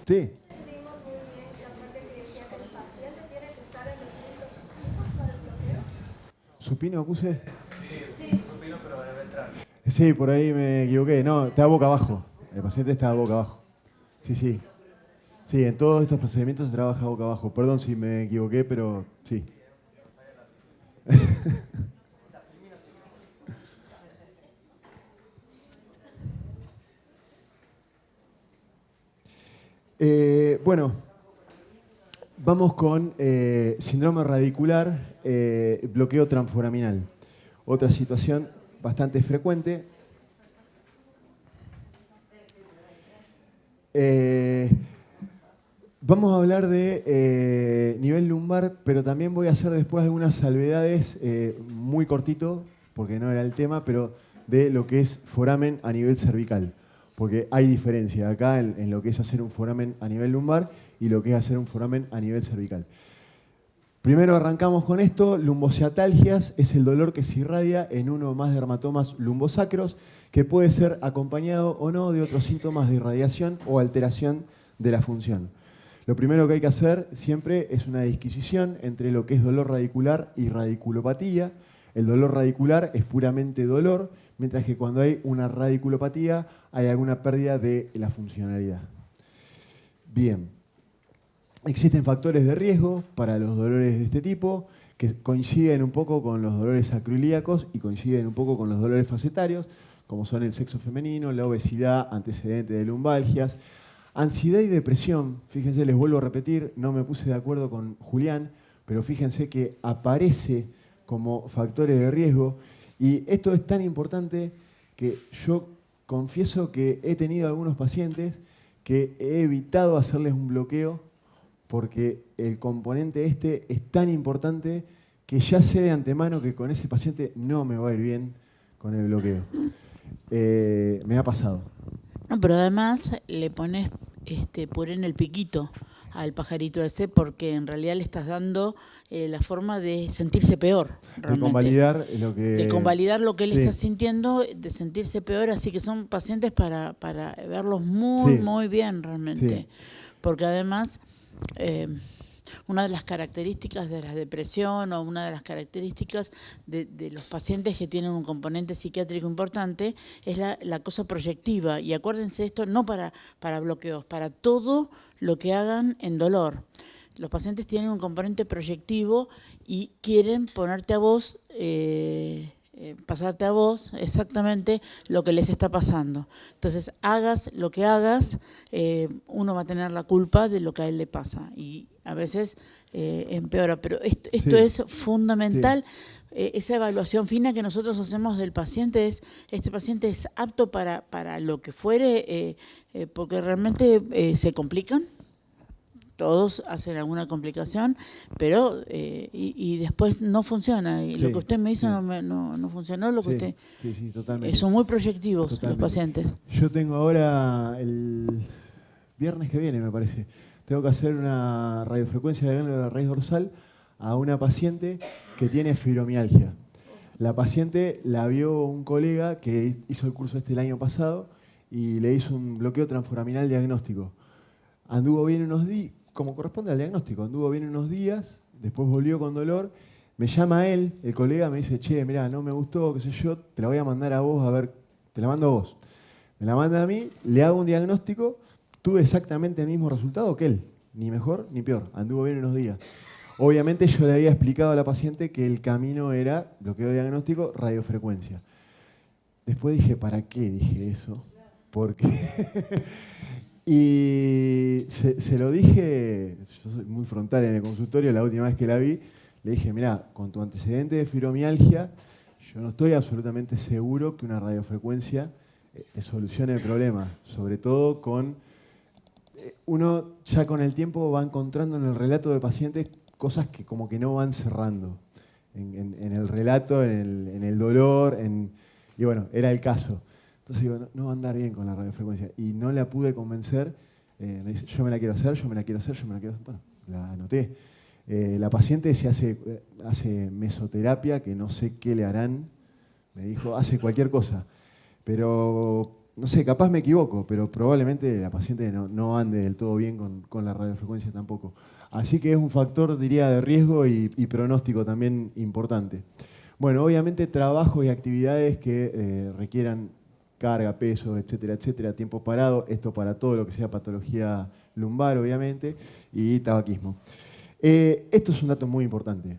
Sí. Entendimos muy bien la parte que decía que el paciente tiene que estar en los puntos fijos para el bloqueo. ¿Supino puse? Sí. Supino, pero debe entrar. Sí, por ahí me equivoqué. No, está boca abajo. El paciente está boca abajo. Sí, sí. Sí, en todos estos procedimientos se trabaja boca abajo. Perdón si me equivoqué, pero sí. Bueno, vamos con síndrome radicular, bloqueo transforaminal. Otra situación bastante frecuente. Vamos a hablar de nivel lumbar, pero también voy a hacer después algunas salvedades muy cortito, porque no era el tema, pero de lo que es foramen a nivel cervical. Porque hay diferencia acá en lo que es hacer un foramen a nivel lumbar y lo que es hacer un foramen a nivel cervical. Primero arrancamos con esto. Lumbociatalgias es el dolor que se irradia en uno o más dermatomas lumbosacros, que puede ser acompañado o no de otros síntomas de irradiación o alteración de la función. Lo primero que hay que hacer siempre es una disquisición entre lo que es dolor radicular y radiculopatía. El dolor radicular es puramente dolor, mientras que cuando hay una radiculopatía hay alguna pérdida de la funcionalidad. Bien. Existen factores de riesgo para los dolores de este tipo que coinciden un poco con los dolores acroilíacos y coinciden un poco con los dolores facetarios, como son el sexo femenino, la obesidad, antecedentes de lumbalgias, ansiedad y depresión. Fíjense, les vuelvo a repetir, no me puse de acuerdo con Julián, pero fíjense que aparece como factores de riesgo. Y esto es tan importante que yo confieso que he tenido algunos pacientes que he evitado hacerles un bloqueo porque el componente este es tan importante que ya sé de antemano que con ese paciente no me va a ir bien con el bloqueo. Me ha pasado. No, pero además le pones puré en el piquito al pajarito ese porque en realidad le estás dando la forma de sentirse peor, realmente. De convalidar lo que... De convalidar lo que él Sí. está sintiendo, de sentirse peor, así que son pacientes para verlos muy, Sí. muy bien realmente. Sí. Porque además, una de las características de la depresión o una de las características de los pacientes que tienen un componente psiquiátrico importante es la cosa proyectiva. Y acuérdense esto, no para bloqueos, para todo lo que hagan en dolor. Los pacientes tienen un componente proyectivo y quieren ponerte a vos, pasarte a vos exactamente lo que les está pasando. Entonces, hagas lo que hagas, uno va a tener la culpa de lo que a él le pasa. Y a veces empeora. Pero esto Sí. es fundamental. Sí. Esa evaluación fina que nosotros hacemos del paciente es, este paciente es apto para lo que fuere, porque realmente se complican. Todos hacen alguna complicación, pero y después no funciona. Y Sí, lo que usted me hizo sí. no funcionó. Lo que Sí, usted sí, sí, totalmente. son muy proyectivos Totalmente. los pacientes. Yo tengo ahora, el viernes que viene me parece, tengo que hacer una radiofrecuencia de ganglio de la raíz dorsal a una paciente que tiene fibromialgia. La paciente la vio un colega que hizo el curso el año pasado y le hizo un bloqueo transforaminal diagnóstico. Anduvo bien unos días, como corresponde al diagnóstico, anduvo bien unos días, después volvió con dolor. Me llama él, el colega, me dice, che, mirá, no me gustó, qué sé yo, te la voy a mandar a vos, a ver, te la mando a vos. Me la manda a mí, le hago un diagnóstico, tuve exactamente el mismo resultado que él, ni mejor ni peor, anduvo bien unos días. Obviamente yo le había explicado a la paciente que el camino era bloqueo diagnóstico, radiofrecuencia. Después dije, ¿para qué dije eso? Porque... Y se lo dije, yo soy muy frontal en el consultorio, la última vez que la vi, le dije, mirá, con tu antecedente de fibromialgia, yo no estoy absolutamente seguro que una radiofrecuencia te solucione el problema, sobre todo con... Uno ya con el tiempo va encontrando en el relato de pacientes cosas que como que no van cerrando, en el relato, en el dolor, y bueno, era el caso. Entonces digo, no va a andar bien con la radiofrecuencia. Y no la pude convencer. Me dice, yo me la quiero hacer, yo me la quiero hacer, yo me la quiero hacer. Bueno, la anoté. La paciente se hace mesoterapia, que no sé qué le harán. Me dijo, hace cualquier cosa. Pero no sé, capaz me equivoco, pero probablemente la paciente no ande del todo bien con la radiofrecuencia tampoco. Así que es un factor, diría, de riesgo y pronóstico también importante. Bueno, obviamente trabajos y actividades que requieran carga, peso, etcétera, etcétera, tiempo parado, esto para todo lo que sea patología lumbar, obviamente, y tabaquismo. Esto es un dato muy importante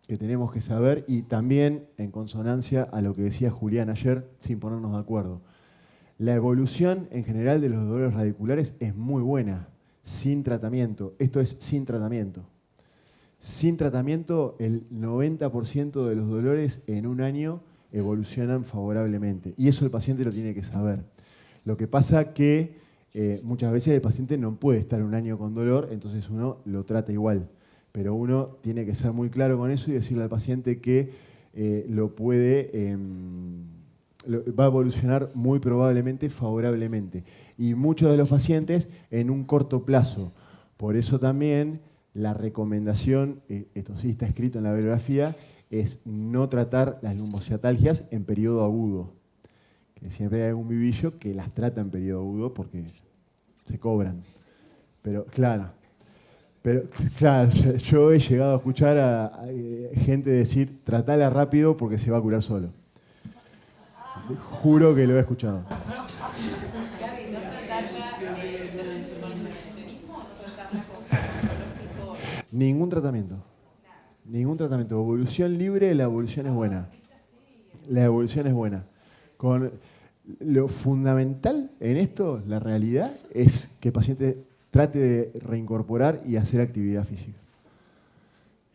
que tenemos que saber y también en consonancia a lo que decía Julián ayer, sin ponernos de acuerdo. La evolución en general de los dolores radiculares es muy buena, sin tratamiento. Esto es sin tratamiento. Sin tratamiento, el 90% de los dolores en un año evolucionan favorablemente. Y eso el paciente lo tiene que saber. Lo que pasa que muchas veces el paciente no puede estar un año con dolor, entonces uno lo trata igual. Pero uno tiene que ser muy claro con eso y decirle al paciente que va a evolucionar muy probablemente favorablemente. Y muchos de los pacientes en un corto plazo. Por eso también la recomendación, esto sí está escrito en la bibliografía, es no tratar las lumbociatalgias en periodo agudo. Que siempre hay algún vivillo que las trata en periodo agudo porque se cobran. Pero claro, yo he llegado a escuchar a gente decir, tratala rápido porque se va a curar solo. Juro que lo he escuchado. Gaby, ¿no tratarla con intervencionismo o no tratarla con psicológico? Ningún tratamiento. Ningún tratamiento. Evolución libre, la evolución es buena. La evolución es buena. Lo fundamental en esto, la realidad, es que el paciente trate de reincorporar y hacer actividad física.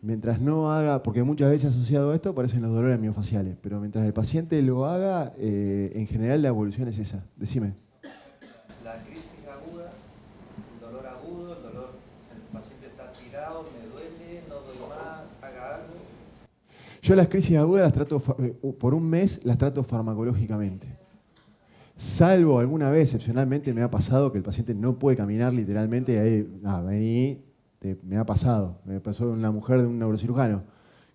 Mientras no haga, porque muchas veces asociado a esto aparecen los dolores miofaciales, pero mientras el paciente lo haga, en general la evolución es esa. Decime. La crisis aguda, el dolor agudo, el paciente está tirado, me duele, no doy más, haga algo. Yo las crisis agudas las trato, por un mes las trato farmacológicamente. Salvo alguna vez, excepcionalmente, me ha pasado que el paciente no puede caminar literalmente y ahí, me ha pasado. Me pasó una mujer de un neurocirujano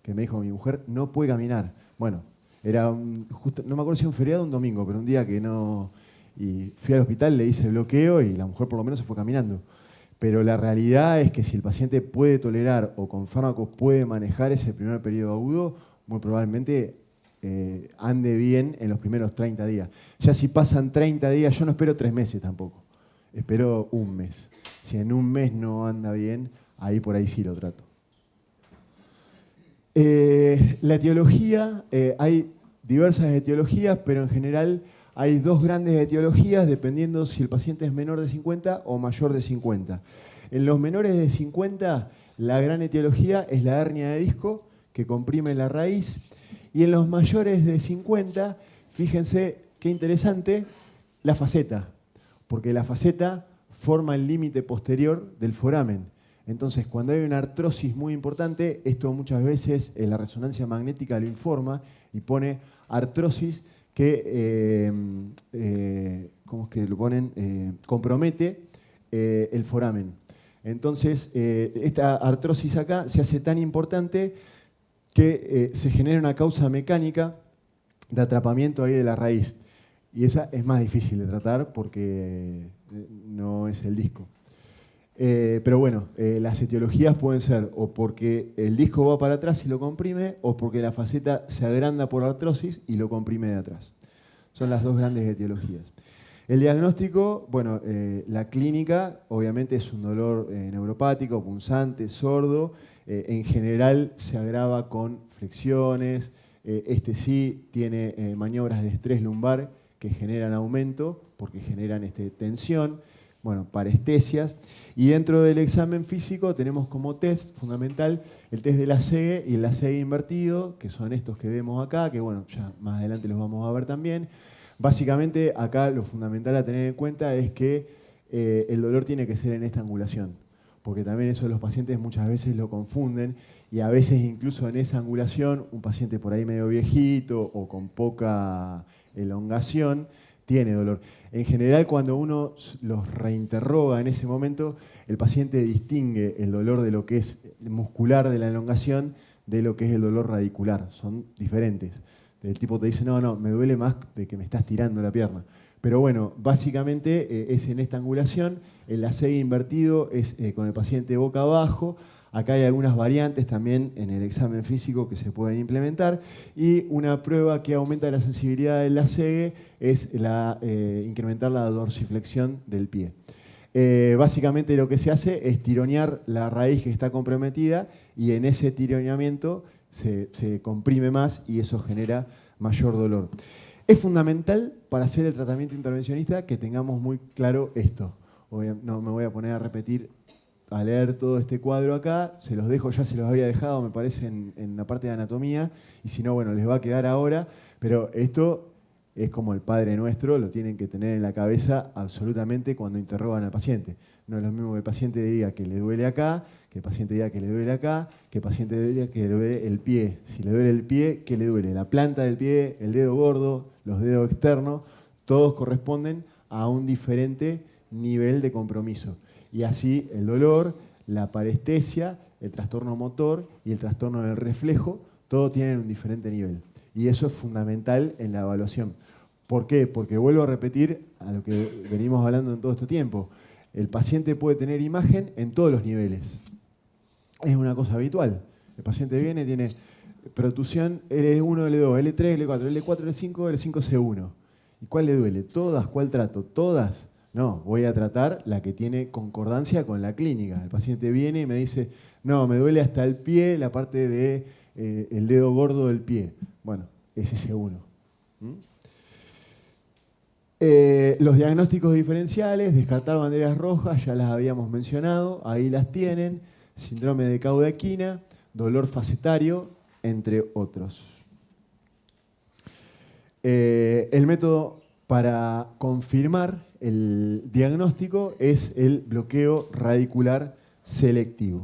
que me dijo, mi mujer no puede caminar. Bueno, era no me acuerdo si era un feriado o un domingo, pero un día que no... Y fui al hospital, le hice bloqueo y la mujer por lo menos se fue caminando. Pero la realidad es que si el paciente puede tolerar o con fármacos puede manejar ese primer periodo agudo, muy probablemente ande bien en los primeros 30 días. Ya si pasan 30 días, yo no espero 3 meses tampoco, espero un mes. Si en un mes no anda bien, ahí por ahí sí lo trato. La etiología, hay diversas etiologías, pero en general hay dos grandes etiologías dependiendo si el paciente es menor de 50 o mayor de 50. En los menores de 50, la gran etiología es la hernia de disco que comprime la raíz. Y en los mayores de 50, fíjense qué interesante, la faceta, porque la faceta forma el límite posterior del foramen. Entonces, cuando hay una artrosis muy importante, esto muchas veces la resonancia magnética lo informa y pone artrosis que, ¿cómo es que lo ponen? Compromete el foramen. Entonces, esta artrosis acá se hace tan importante que se genera una causa mecánica de atrapamiento ahí de la raíz. Y esa es más difícil de tratar porque no es el disco. Pero bueno, las etiologías pueden ser o porque el disco va para atrás y lo comprime, o porque la faceta se agranda por artrosis y lo comprime de atrás. Son las dos grandes etiologías. El diagnóstico, bueno, la clínica obviamente es un dolor neuropático, punzante, sordo. En general se agrava con flexiones. Este sí tiene maniobras de estrés lumbar que generan aumento porque generan tensión. Bueno, parestesias. Y dentro del examen físico tenemos como test fundamental el test de la CEGE y el CEGE invertido, que son estos que vemos acá, que bueno, ya más adelante los vamos a ver también. Básicamente acá lo fundamental a tener en cuenta es que el dolor tiene que ser en esta angulación, porque también eso los pacientes muchas veces lo confunden y a veces incluso en esa angulación un paciente por ahí medio viejito o con poca elongación tiene dolor. En general, cuando uno los reinterroga en ese momento, el paciente distingue el dolor de lo que es muscular de la elongación de lo que es el dolor radicular. Son diferentes. El tipo te dice, no, me duele más de que me estás tirando la pierna. Pero bueno, básicamente es en esta angulación. El lasegue invertido es con el paciente boca abajo. Acá hay algunas variantes también en el examen físico que se pueden implementar. Y una prueba que aumenta la sensibilidad del lasegue es incrementar la dorsiflexión del pie. Básicamente lo que se hace es tironear la raíz que está comprometida y en ese tironeamiento se comprime más y eso genera mayor dolor. Es fundamental para hacer el tratamiento intervencionista que tengamos muy claro esto. No me voy a poner a repetir, a leer todo este cuadro acá, se los dejo, ya se los había dejado, me parece, en la parte de anatomía, y si no, bueno, les va a quedar ahora, pero esto es como el Padre Nuestro, lo tienen que tener en la cabeza absolutamente cuando interrogan al paciente. No es lo mismo que el paciente diga que le duele acá, que el paciente diga que le duele acá, que el paciente diga que le duele el pie. Si le duele el pie, ¿qué le duele? La planta del pie, el dedo gordo, los dedos externos, todos corresponden a un diferente nivel de compromiso. Y así el dolor, la parestesia, el trastorno motor y el trastorno del reflejo, todos tienen un diferente nivel. Y eso es fundamental en la evaluación. ¿Por qué? Porque vuelvo a repetir a lo que venimos hablando en todo este tiempo. El paciente puede tener imagen en todos los niveles. Es una cosa habitual. El paciente viene, tiene protusión L1, L2, L3, L4, L4, L5, L5, C1. ¿Y cuál le duele? ¿Todas? ¿Cuál trato? ¿Todas? No, voy a tratar la que tiene concordancia con la clínica. El paciente viene y me dice, no, me duele hasta el pie, la parte de el dedo gordo del pie. Bueno, ese es C1. Los diagnósticos diferenciales, descartar banderas rojas, ya las habíamos mencionado, ahí las tienen, síndrome de Cauda-Equina, dolor facetario, entre otros. El método para confirmar el diagnóstico es el bloqueo radicular selectivo.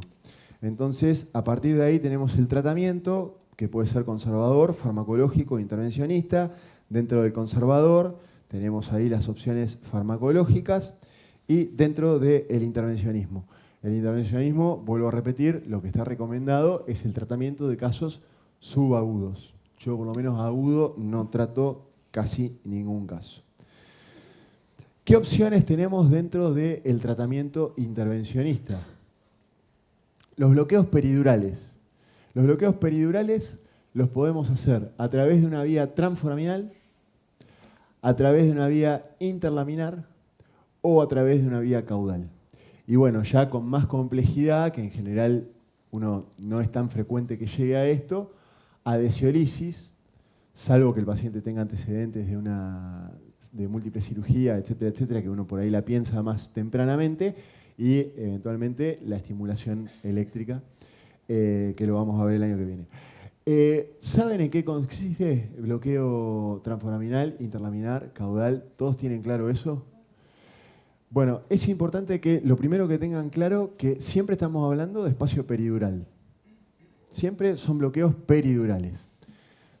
Entonces, a partir de ahí tenemos el tratamiento, que puede ser conservador, farmacológico, intervencionista. Dentro del conservador tenemos ahí las opciones farmacológicas y dentro del intervencionismo. El intervencionismo, vuelvo a repetir, lo que está recomendado es el tratamiento de casos subagudos. Yo por lo menos agudo no trato casi ningún caso. ¿Qué opciones tenemos dentro del tratamiento intervencionista? Los bloqueos peridurales. Los bloqueos peridurales los podemos hacer a través de una vía transforaminal, a través de una vía interlaminar o a través de una vía caudal. Y bueno, ya con más complejidad, que en general uno no es tan frecuente que llegue a esto, adhesiolisis, salvo que el paciente tenga antecedentes de múltiple cirugía, etcétera, etcétera, que uno por ahí la piensa más tempranamente, y eventualmente la estimulación eléctrica, que lo vamos a ver el año que viene. ¿Saben en qué consiste el bloqueo transforaminal, interlaminar, caudal? ¿Todos tienen claro eso? Bueno, es importante que lo primero que tengan claro que siempre estamos hablando de espacio peridural. Siempre son bloqueos peridurales.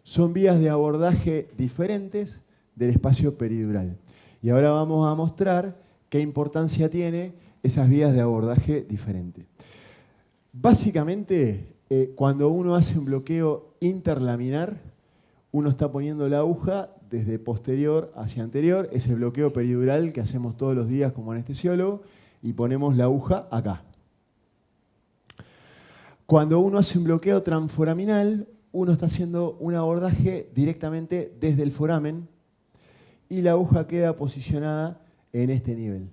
Son vías de abordaje diferentes del espacio peridural. Y ahora vamos a mostrar qué importancia tiene esas vías de abordaje diferentes. Básicamente, cuando uno hace un bloqueo interlaminar, uno está poniendo la aguja desde posterior hacia anterior, ese bloqueo peridural que hacemos todos los días como anestesiólogo, y ponemos la aguja acá. Cuando uno hace un bloqueo transforaminal, uno está haciendo un abordaje directamente desde el foramen y la aguja queda posicionada en este nivel.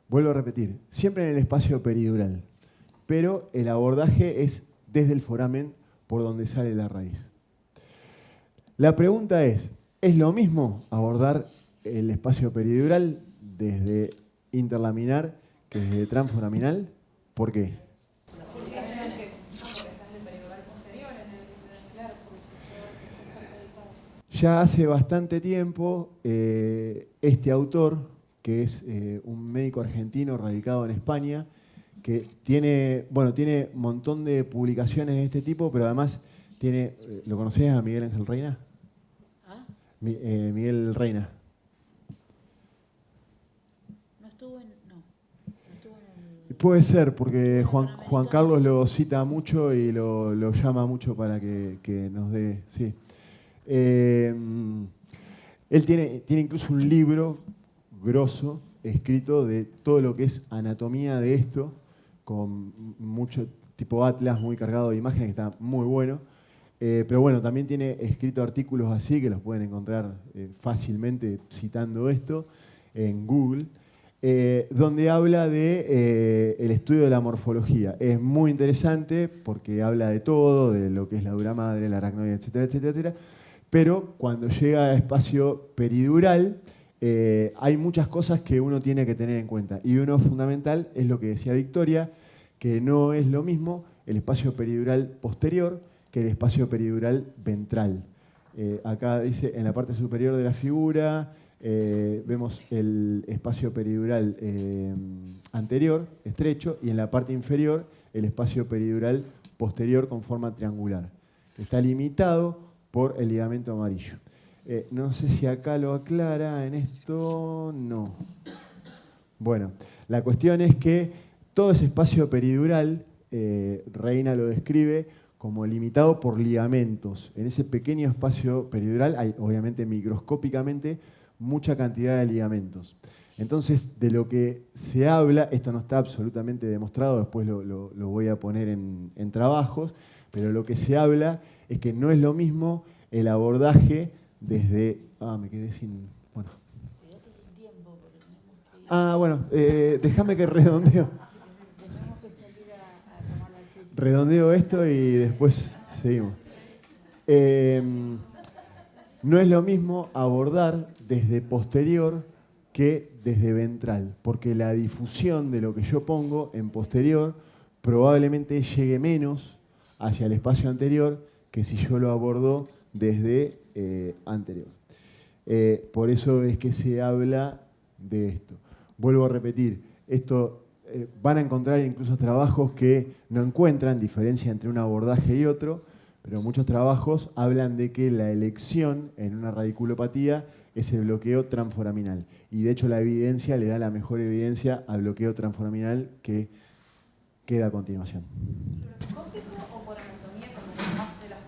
Vuelvo a repetir, siempre en el espacio peridural, pero el abordaje es desde el foramen por donde sale la raíz. La pregunta es lo mismo abordar el espacio peridural desde interlaminar que desde transforaminal? ¿Por qué? Ya hace bastante tiempo, este autor, que es un médico argentino radicado en España, que tiene un montón de publicaciones de este tipo, pero además tiene, ¿lo conocés a Miguel Ángel Reina? ¿Ah? Miguel Reina. No estuvo en el... Puede ser, porque Juan Carlos lo cita mucho y lo llama mucho para que nos dé... Sí. Él tiene incluso un libro grosso escrito de todo lo que es anatomía de esto, con mucho tipo atlas, muy cargado de imágenes, que está muy bueno. Pero bueno, también tiene escrito artículos así, que los pueden encontrar fácilmente citando esto en Google, donde habla de el estudio de la morfología. Es muy interesante porque habla de todo, de lo que es la dura madre, la aracnoide, etcétera, etcétera, etcétera. Pero cuando llega a espacio peridural, hay muchas cosas que uno tiene que tener en cuenta. Y uno fundamental es lo que decía Victoria, que no es lo mismo el espacio peridural posterior que el espacio peridural ventral. Acá dice, en la parte superior de la figura, vemos el espacio peridural anterior, estrecho, y en la parte inferior, el espacio peridural posterior con forma triangular. Está limitado por el ligamento amarillo. No sé si acá lo aclara, en esto no. Bueno, la cuestión es que todo ese espacio peridural, Reina lo describe como limitado por ligamentos. En ese pequeño espacio peridural hay, obviamente, microscópicamente, mucha cantidad de ligamentos. Entonces, de lo que se habla, esto no está absolutamente demostrado, después lo voy a poner en trabajos, pero lo que se habla es que no es lo mismo el abordaje desde... me quedé sin... Bueno. Bueno, déjame que redondeo. Redondeo esto y después seguimos. No es lo mismo abordar desde posterior que desde ventral, porque la difusión de lo que yo pongo en posterior probablemente llegue menos hacia el espacio anterior que si yo lo abordo desde anterior. Por eso es que se habla de esto. Vuelvo a repetir, esto van a encontrar incluso trabajos que no encuentran diferencia entre un abordaje y otro, pero muchos trabajos hablan de que la elección en una radiculopatía es el bloqueo transforaminal. Y de hecho la evidencia le da la mejor evidencia al bloqueo transforaminal que queda a continuación. ¿Fluoroscópico o por anatomía como más se las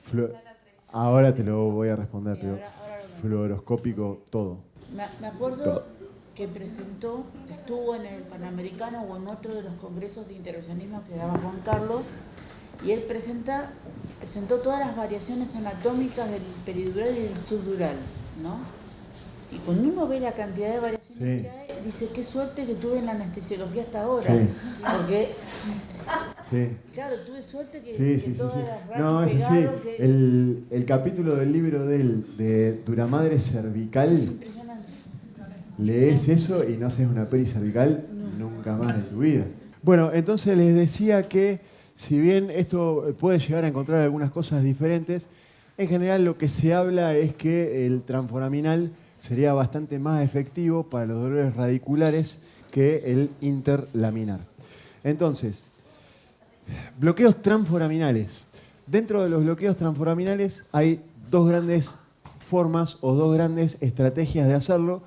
pedimos? Ahora te lo voy a responder, pero fluoroscópico todo. Me acuerdo que estuvo en el Panamericano o en otro de los congresos de intervencionismo que daba Juan Carlos, y él presentó todas las variaciones anatómicas del peridural y del subdural, ¿no? Y cuando uno ve la cantidad de variaciones que hay, dice, qué suerte que tuve en la anestesiología hasta ahora. Sí. Porque, claro, tuve suerte que todas las ramas no, es así. que... El capítulo del libro de Duramadre cervical, es impresionante. Lees eso y no haces una peri cervical nunca más en tu vida. Bueno, entonces les decía que si bien esto puede llegar a encontrar algunas cosas diferentes, en general lo que se habla es que el transforaminal sería bastante más efectivo para los dolores radiculares que el interlaminar. Entonces, bloqueos transforaminales. Dentro de los bloqueos transforaminales hay dos grandes formas o dos grandes estrategias de hacerlo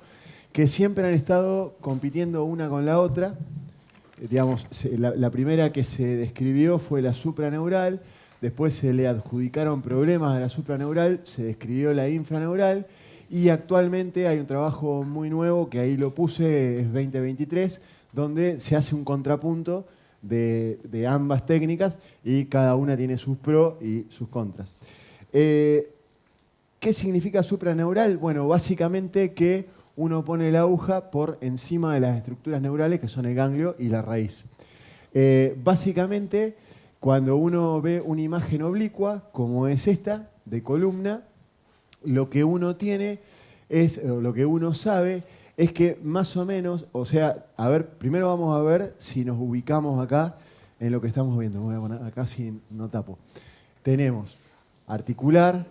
que siempre han estado compitiendo una con la otra. Digamos, la primera que se describió fue la supraneural, después se le adjudicaron problemas a la supraneural, se describió la infraneural, y actualmente hay un trabajo muy nuevo, que ahí lo puse, es 2023, donde se hace un contrapunto de ambas técnicas y cada una tiene sus pros y sus contras. ¿Qué significa supraneural? Bueno, básicamente que uno pone la aguja por encima de las estructuras neurales, que son el ganglio y la raíz. Básicamente, cuando uno ve una imagen oblicua, como es esta, de columna, lo que uno tiene lo que uno sabe es que más o menos, o sea, a ver, primero vamos a ver si nos ubicamos acá en lo que estamos viendo. Voy a poner acá si no tapo. Tenemos articular,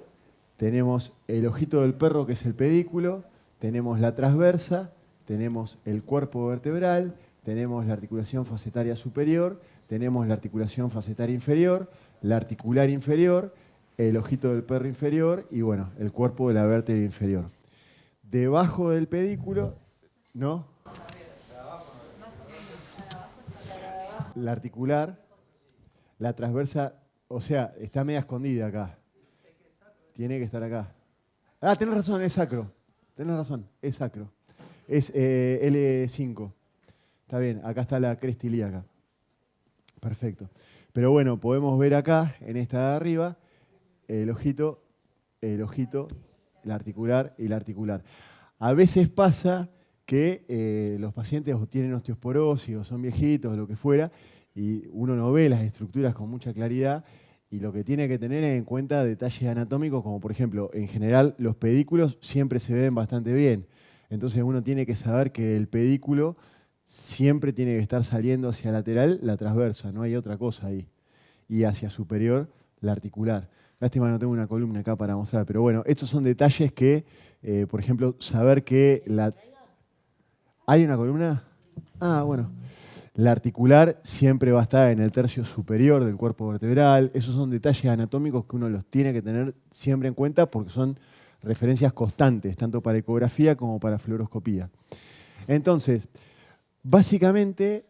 tenemos el ojito del perro, que es el pedículo, tenemos la transversa, tenemos el cuerpo vertebral, tenemos la articulación facetaria superior, tenemos la articulación facetaria inferior, la articular inferior, el ojito del perro inferior y, bueno, el cuerpo de la vértebra inferior. Debajo del pedículo, ¿no? La articular. La transversa, o sea, está media escondida acá. Tiene que estar acá. Ah, tenés razón, es sacro. Tenés razón, es sacro. Es L5. Está bien, acá está la cresta ilíaca. Perfecto. Pero bueno, podemos ver acá, en esta de arriba, el ojito, la articular y la articular. A veces pasa que los pacientes o tienen osteosporosis o son viejitos o lo que fuera, y uno no ve las estructuras con mucha claridad, y lo que tiene que tener en cuenta detalles anatómicos, como por ejemplo, en general los pedículos siempre se ven bastante bien. Entonces uno tiene que saber que el pedículo siempre tiene que estar saliendo hacia lateral la transversa, no hay otra cosa ahí. Y hacia superior la articular. Lástima que no tengo una columna acá para mostrar, pero bueno, estos son detalles que, por ejemplo, saber que la... ¿Hay una columna? Ah, bueno. La articular siempre va a estar en el tercio superior del cuerpo vertebral. Esos son detalles anatómicos que uno los tiene que tener siempre en cuenta porque son referencias constantes, tanto para ecografía como para fluoroscopía. Entonces, básicamente,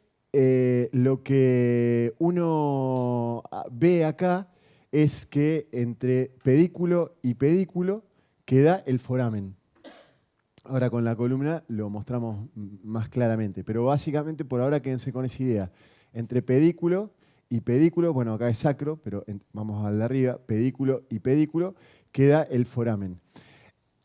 lo que uno ve acá es que entre pedículo y pedículo queda el foramen. Ahora con la columna lo mostramos más claramente, pero básicamente por ahora quédense con esa idea. Entre pedículo y pedículo, bueno, acá es sacro, pero vamos al de arriba, pedículo y pedículo, queda el foramen.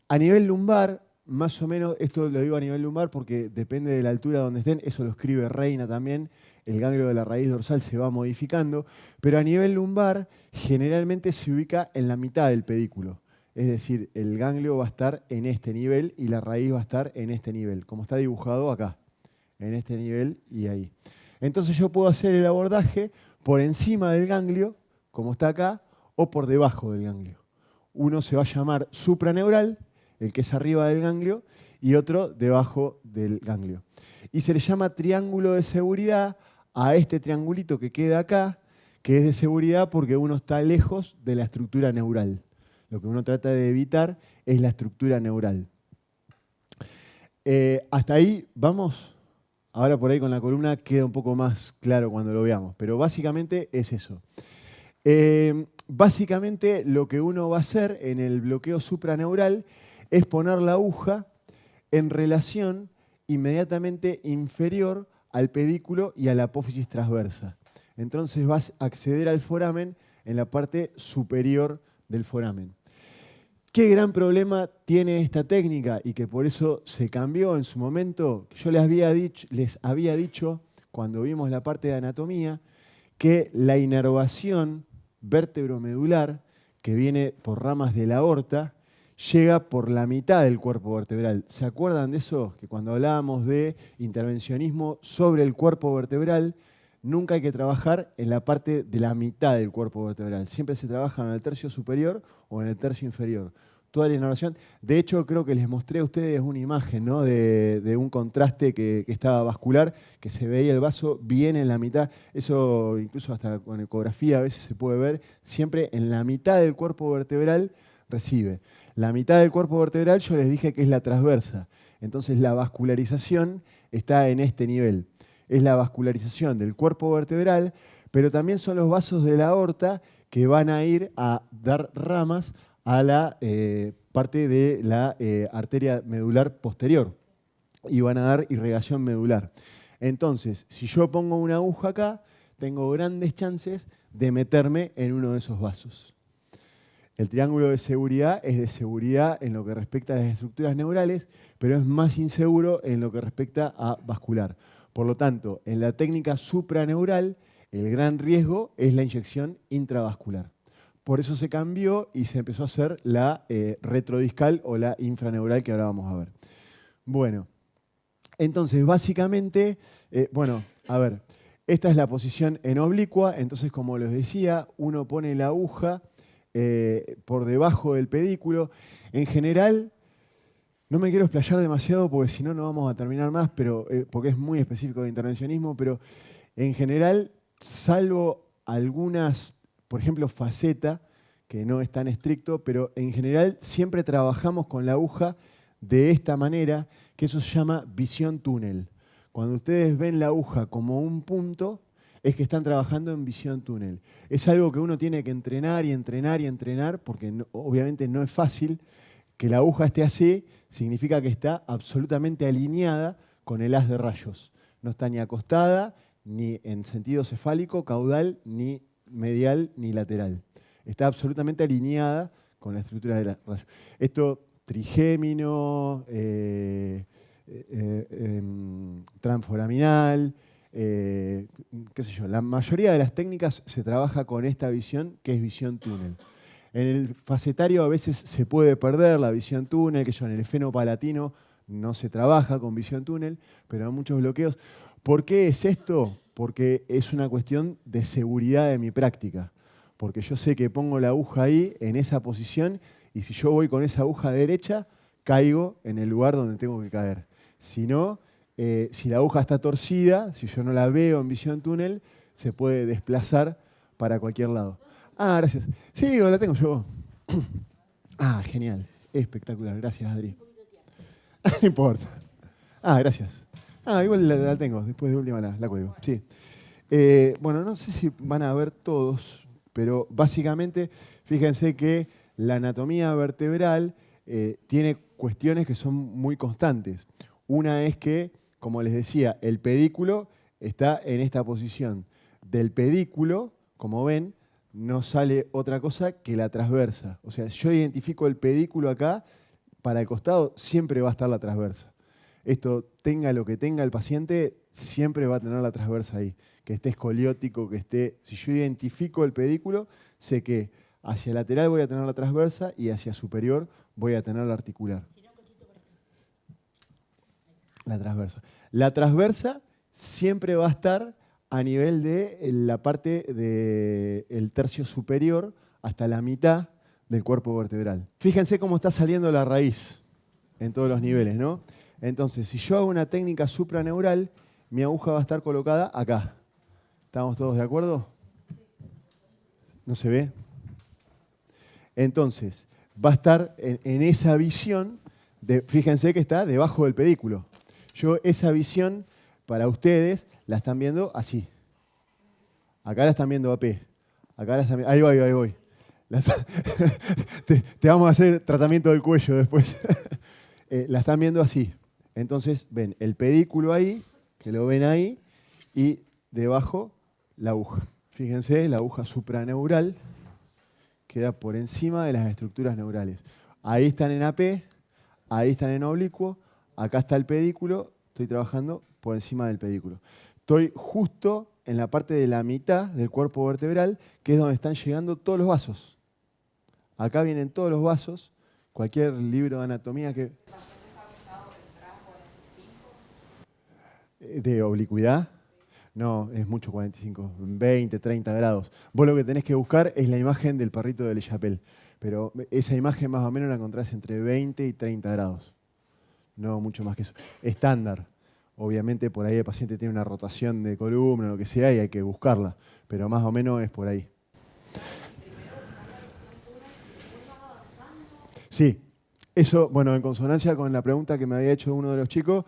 A nivel lumbar, más o menos, esto lo digo a nivel lumbar porque depende de la altura donde estén, eso lo escribe Reina también, el ganglio de la raíz dorsal se va modificando, pero a nivel lumbar generalmente se ubica en la mitad del pedículo. Es decir, el ganglio va a estar en este nivel y la raíz va a estar en este nivel, como está dibujado acá, en este nivel y ahí. Entonces yo puedo hacer el abordaje por encima del ganglio, como está acá, o por debajo del ganglio. Uno se va a llamar supraneural, el que es arriba del ganglio, y otro debajo del ganglio. Y se le llama triángulo de seguridad a este triangulito que queda acá, que es de seguridad porque uno está lejos de la estructura neural. Lo que uno trata de evitar es la estructura neural. Hasta ahí vamos. Ahora por ahí con la columna queda un poco más claro cuando lo veamos, pero básicamente es eso. Básicamente lo que uno va a hacer en el bloqueo supraneural es poner la aguja en relación inmediatamente inferior al pedículo y a la apófisis transversa. Entonces vas a acceder al foramen en la parte superior del foramen. ¿Qué gran problema tiene esta técnica y que por eso se cambió en su momento? Yo les había dicho cuando vimos la parte de anatomía que la inervación vértebro-medular que viene por ramas de la aorta llega por la mitad del cuerpo vertebral. ¿Se acuerdan de eso? Que cuando hablábamos de intervencionismo sobre el cuerpo vertebral, nunca hay que trabajar en la parte de la mitad del cuerpo vertebral. Siempre se trabaja en el tercio superior o en el tercio inferior. Toda la inervación. De hecho, creo que les mostré a ustedes una imagen, ¿no? de un contraste que estaba vascular, que se veía el vaso bien en la mitad. Eso incluso hasta con ecografía a veces se puede ver. Siempre en la mitad del cuerpo vertebral recibe. La mitad del cuerpo vertebral yo les dije que es la transversa. Entonces la vascularización está en este nivel. Es la vascularización del cuerpo vertebral, pero también son los vasos de la aorta que van a ir a dar ramas a la parte de la arteria medular posterior y van a dar irrigación medular. Entonces, si yo pongo una aguja acá, tengo grandes chances de meterme en uno de esos vasos. El triángulo de seguridad es de seguridad en lo que respecta a las estructuras neurales, pero es más inseguro en lo que respecta a vascular. Por lo tanto, en la técnica supraneural, el gran riesgo es la inyección intravascular. Por eso se cambió y se empezó a hacer la retrodiscal o la infraneural que ahora vamos a ver. Bueno, entonces básicamente, esta es la posición en oblicua. Entonces, como les decía, uno pone la aguja por debajo del pedículo. En general, no me quiero explayar demasiado porque si no, no vamos a terminar más, pero, porque es muy específico de intervencionismo, pero en general, salvo algunas, por ejemplo, faceta, que no es tan estricto, pero en general siempre trabajamos con la aguja de esta manera, que eso se llama visión túnel. Cuando ustedes ven la aguja como un punto, es que están trabajando en visión túnel. Es algo que uno tiene que entrenar y entrenar y entrenar, porque obviamente no es fácil. Que la aguja esté así significa que está absolutamente alineada con el haz de rayos. No está ni acostada, ni en sentido cefálico, caudal, ni medial, ni lateral. Está absolutamente alineada con la estructura de los rayos. Esto, trigémino, transforaminal, qué sé yo. La mayoría de las técnicas se trabaja con esta visión, que es visión túnel. En el facetario a veces se puede perder la visión túnel, que yo en el fenopalatino no se trabaja con visión túnel, pero hay muchos bloqueos. ¿Por qué es esto? Porque es una cuestión de seguridad de mi práctica. Porque yo sé que pongo la aguja ahí, en esa posición, y si yo voy con esa aguja derecha, caigo en el lugar donde tengo que caer. Si no, si la aguja está torcida, si yo no la veo en visión túnel, se puede desplazar para cualquier lado. Ah, gracias. Sí, la tengo yo. Ah, genial. Espectacular. Gracias, Adri. No importa. Ah, gracias. Ah, igual la tengo. Después de última la cuelgo. Sí. Bueno, no sé si van a ver todos, pero básicamente, fíjense que la anatomía vertebral tiene cuestiones que son muy constantes. Una es que, como les decía, el pedículo está en esta posición. Del pedículo, como ven, no sale otra cosa que la transversa. O sea, yo identifico el pedículo acá, para el costado siempre va a estar la transversa. Esto, tenga lo que tenga el paciente, siempre va a tener la transversa ahí. Que esté escoliótico, que esté... Si yo identifico el pedículo, sé que hacia lateral voy a tener la transversa y hacia superior voy a tener la articular. La transversa. La transversa siempre va a estar a nivel de la parte del tercio superior hasta la mitad del cuerpo vertebral. Fíjense cómo está saliendo la raíz en todos los niveles, ¿no? Entonces, si yo hago una técnica supraneural, mi aguja va a estar colocada acá. ¿Estamos todos de acuerdo? ¿No se ve? Entonces, va a estar en esa visión, fíjense que está debajo del pedículo. Yo esa visión, para ustedes, la están viendo así. Acá la están viendo AP. Acá la están viendo, ahí voy. Te vamos a hacer tratamiento del cuello después. La están viendo así. Entonces ven el pedículo ahí, que lo ven ahí, y debajo la aguja. Fíjense, la aguja supraneural queda por encima de las estructuras neurales. Ahí están en AP, ahí están en oblicuo, acá está el pedículo, estoy trabajando por encima del pedículo. Estoy justo en la parte de la mitad del cuerpo vertebral, que es donde están llegando todos los vasos. Acá vienen todos los vasos, cualquier libro de anatomía que... ¿De oblicuidad? No, es mucho 45, 20, 30 grados. Vos lo que tenés que buscar es la imagen del perrito de Le Chapelle, pero esa imagen más o menos la encontrás entre 20 y 30 grados. No mucho más que eso. Estándar. Obviamente por ahí el paciente tiene una rotación de columna o lo que sea y hay que buscarla, pero más o menos es por ahí. Sí, eso, bueno, en consonancia con la pregunta que me había hecho uno de los chicos,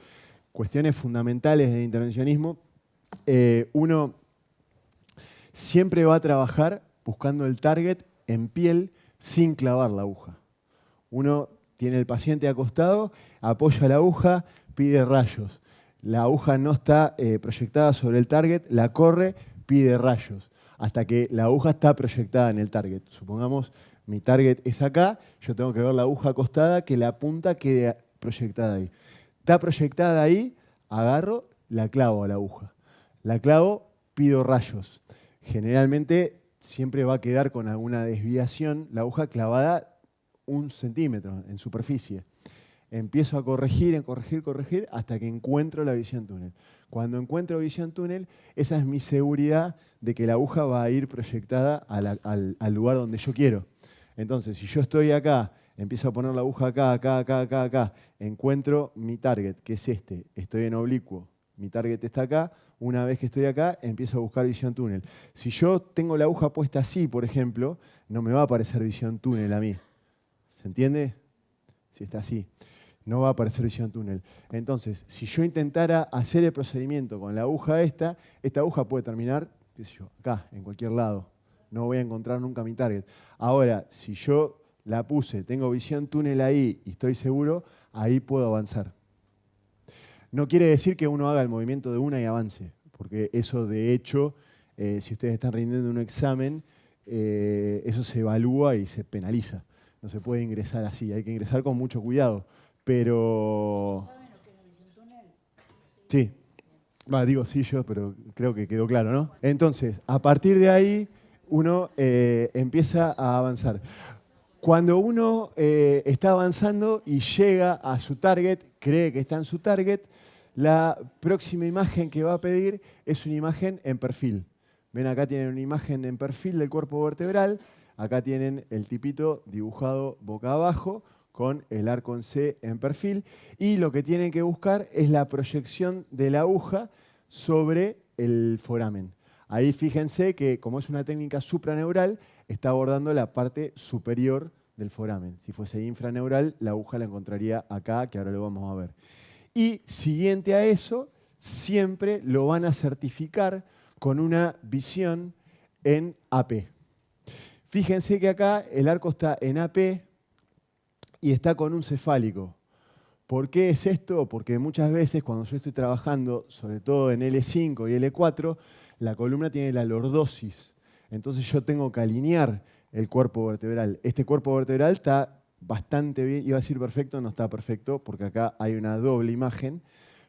cuestiones fundamentales de intervencionismo. Uno siempre va a trabajar buscando el target en piel sin clavar la aguja. Uno tiene el paciente acostado, apoya la aguja, pide rayos. La aguja no está proyectada sobre el target, la corre, pide rayos, hasta que la aguja está proyectada en el target. Supongamos mi target es acá, yo tengo que ver la aguja acostada, que la punta quede proyectada ahí. Está proyectada ahí, agarro, la clavo a la aguja. La clavo, pido rayos. Generalmente siempre va a quedar con alguna desviación la aguja clavada 1 centímetro en superficie. Empiezo a corregir, corregir, hasta que encuentro la visión túnel. Cuando encuentro visión túnel, esa es mi seguridad de que la aguja va a ir proyectada al lugar donde yo quiero. Entonces, si yo estoy acá, empiezo a poner la aguja acá, encuentro mi target, que es este, estoy en oblicuo, mi target está acá, una vez que estoy acá, empiezo a buscar visión túnel. Si yo tengo la aguja puesta así, por ejemplo, no me va a aparecer visión túnel a mí. ¿Se entiende? Si está así, no va a aparecer visión túnel. Entonces, si yo intentara hacer el procedimiento con la aguja esta aguja puede terminar qué sé yo, acá, en cualquier lado. No voy a encontrar nunca mi target. Ahora, si yo la puse, tengo visión túnel ahí y estoy seguro, ahí puedo avanzar. No quiere decir que uno haga el movimiento de una y avance, porque eso de hecho, si ustedes están rindiendo un examen, eso se evalúa y se penaliza. No se puede ingresar así, hay que ingresar con mucho cuidado. Pero... ¿Saben lo que es la visión túnel? Sí. Digo sí yo, pero creo que quedó claro, ¿no? Entonces, a partir de ahí, uno empieza a avanzar. Cuando uno está avanzando y llega a su target, cree que está en su target, la próxima imagen que va a pedir es una imagen en perfil. Ven, acá tienen una imagen en perfil del cuerpo vertebral, acá tienen el tipito dibujado boca abajo, con el arco en C en perfil, y lo que tienen que buscar es la proyección de la aguja sobre el foramen. Ahí fíjense que, como es una técnica supraneural, está abordando la parte superior del foramen. Si fuese infraneural, la aguja la encontraría acá, que ahora lo vamos a ver. Y siguiente a eso, siempre lo van a certificar con una visión en AP. Fíjense que acá el arco está en AP, y está con un cefálico. ¿Por qué es esto? Porque muchas veces cuando yo estoy trabajando, sobre todo en L5 y L4, la columna tiene la lordosis. Entonces yo tengo que alinear el cuerpo vertebral. Este cuerpo vertebral está bastante bien, iba a decir perfecto, no está perfecto, porque acá hay una doble imagen,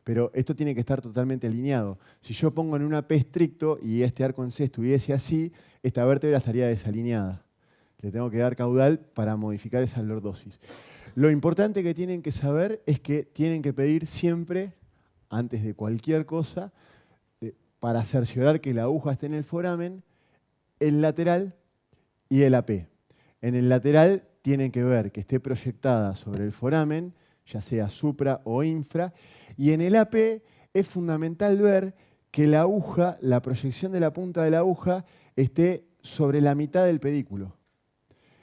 pero esto tiene que estar totalmente alineado. Si yo pongo en una P estricto y este arco en C estuviese así, esta vértebra estaría desalineada. Le tengo que dar caudal para modificar esa lordosis. Lo importante que tienen que saber es que tienen que pedir siempre, antes de cualquier cosa, para cerciorar que la aguja esté en el foramen, el lateral y el AP. En el lateral tienen que ver que esté proyectada sobre el foramen, ya sea supra o infra, y en el AP es fundamental ver que la aguja, la proyección de la punta de la aguja, esté sobre la mitad del pedículo.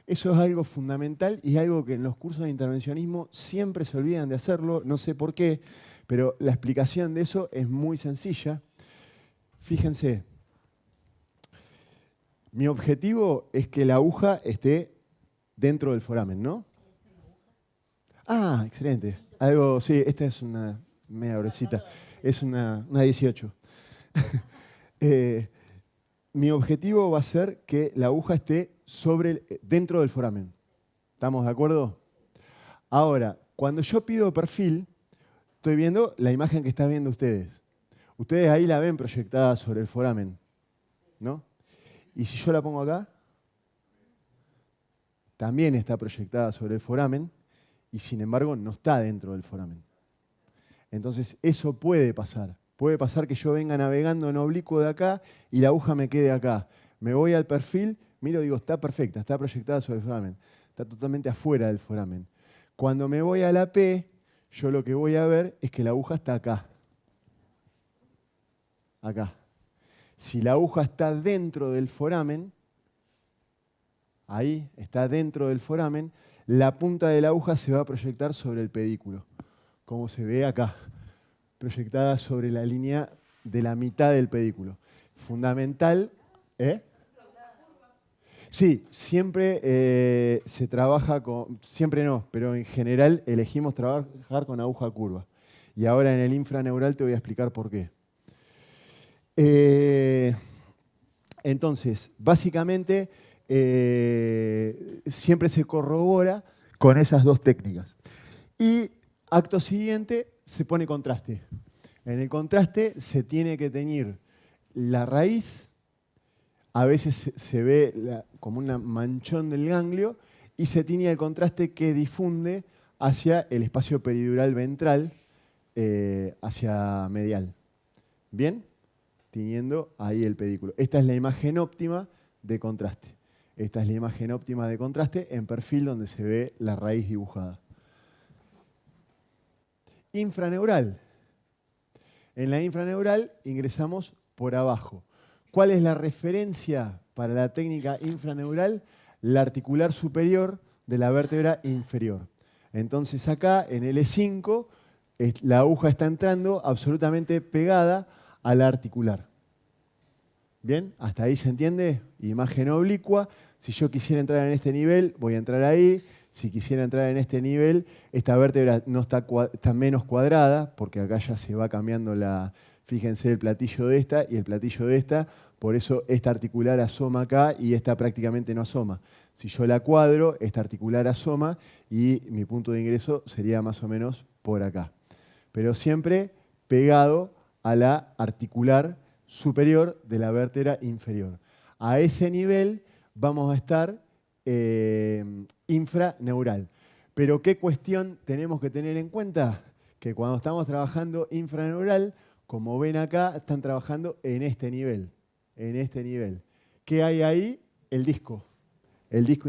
Eso es algo fundamental y algo que en los cursos de intervencionismo siempre se olvidan de hacerlo, no sé por qué, pero la explicación de eso es muy sencilla. Fíjense, mi objetivo es que la aguja esté dentro del foramen, ¿no? Ah, excelente. Algo, sí, esta es una media gruesita, es una 18. Mi objetivo va a ser que la aguja esté dentro del foramen. ¿Estamos de acuerdo? Ahora, cuando yo pido perfil, estoy viendo la imagen que están viendo ustedes. Ustedes ahí la ven proyectada sobre el foramen, ¿no? Y si yo la pongo acá, también está proyectada sobre el foramen y sin embargo no está dentro del foramen. Entonces eso puede pasar. Puede pasar que yo venga navegando en oblicuo de acá y la aguja me quede acá. Me voy al perfil, miro y digo, está perfecta, está proyectada sobre el foramen. Está totalmente afuera del foramen. Cuando me voy a la P, yo lo que voy a ver es que la aguja está acá. Acá. Si la aguja está dentro del foramen, ahí está dentro del foramen, la punta de la aguja se va a proyectar sobre el pedículo, como se ve acá, proyectada sobre la línea de la mitad del pedículo. Fundamental, ¿eh? Sí, siempre se trabaja con, siempre no, pero en general elegimos trabajar con aguja curva. Y ahora en el infraneural te voy a explicar por qué. Entonces, básicamente, siempre se corrobora con esas dos técnicas. Y acto siguiente se pone contraste. En el contraste se tiene que teñir la raíz, a veces se ve como un manchón del ganglio, y se tiñe el contraste que difunde hacia el espacio peridural ventral, hacia medial. ¿Bien? Tiñendo ahí el pedículo. Esta es la imagen óptima de contraste. Esta es la imagen óptima de contraste en perfil donde se ve la raíz dibujada. Infraneural. En la infraneural ingresamos por abajo. ¿Cuál es la referencia para la técnica infraneural? La articular superior de la vértebra inferior. Entonces acá en L5 la aguja está entrando absolutamente pegada a la articular. ¿Bien? ¿Hasta ahí se entiende? Imagen oblicua. Si yo quisiera entrar en este nivel, voy a entrar ahí. Si quisiera entrar en este nivel, esta vértebra no está menos cuadrada, porque acá ya se va cambiando fíjense, el platillo de esta y el platillo de esta. Por eso esta articular asoma acá y esta prácticamente no asoma. Si yo la cuadro, esta articular asoma y mi punto de ingreso sería más o menos por acá. Pero siempre pegado a la articular superior de la vértebra inferior. A ese nivel vamos a estar infraneural. Pero ¿qué cuestión tenemos que tener en cuenta? Que cuando estamos trabajando infraneural, como ven acá, están trabajando en este nivel. En este nivel. ¿Qué hay ahí? El disco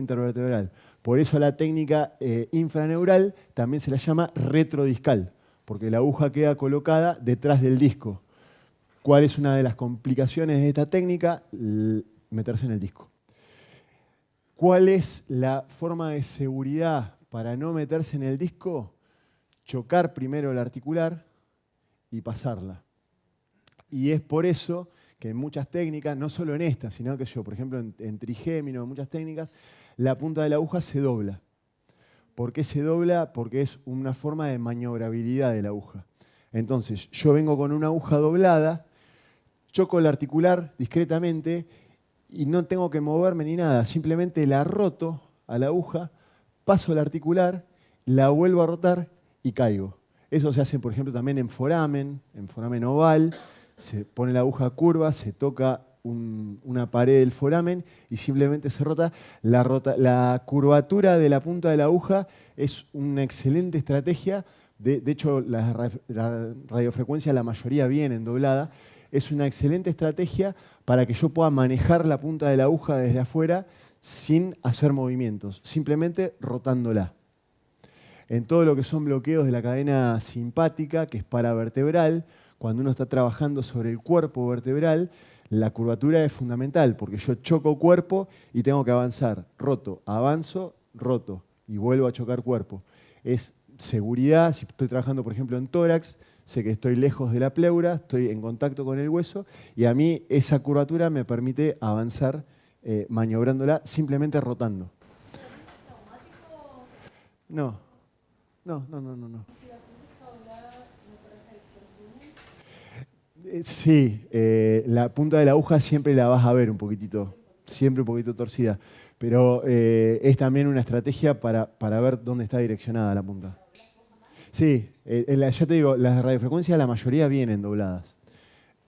intervertebral. Por eso la técnica infraneural también se la llama retrodiscal, porque la aguja queda colocada detrás del disco. ¿Cuál es una de las complicaciones de esta técnica? Meterse en el disco. ¿Cuál es la forma de seguridad para no meterse en el disco? Chocar primero la articular y pasarla. Y es por eso que en muchas técnicas, no solo en esta, sino que por ejemplo, en trigémino, en muchas técnicas, la punta de la aguja se dobla. ¿Por qué se dobla? Porque es una forma de maniobrabilidad de la aguja. Entonces, yo vengo con una aguja doblada, choco la articular discretamente y no tengo que moverme ni nada, simplemente la roto a la aguja, paso la articular, la vuelvo a rotar y caigo. Eso se hace, por ejemplo, también en foramen oval, se pone la aguja curva, se toca una pared del foramen y simplemente se rota. La curvatura de la punta de la aguja es una excelente estrategia. De hecho, la radiofrecuencia, la mayoría vienen doblada. Es una excelente estrategia para que yo pueda manejar la punta de la aguja desde afuera sin hacer movimientos, simplemente rotándola. En todo lo que son bloqueos de la cadena simpática, que es paravertebral, cuando uno está trabajando sobre el cuerpo vertebral, la curvatura es fundamental, porque yo choco cuerpo y tengo que avanzar. Roto, avanzo, roto y vuelvo a chocar cuerpo. Es seguridad. Si estoy trabajando, por ejemplo, en tórax, sé que estoy lejos de la pleura, estoy en contacto con el hueso y a mí esa curvatura me permite avanzar maniobrándola simplemente rotando. No. Sí, la punta de la aguja siempre la vas a ver un poquitito, siempre un poquito torcida, pero es también una estrategia para ver dónde está direccionada la punta. Sí, ya te digo, las radiofrecuencias la mayoría vienen dobladas.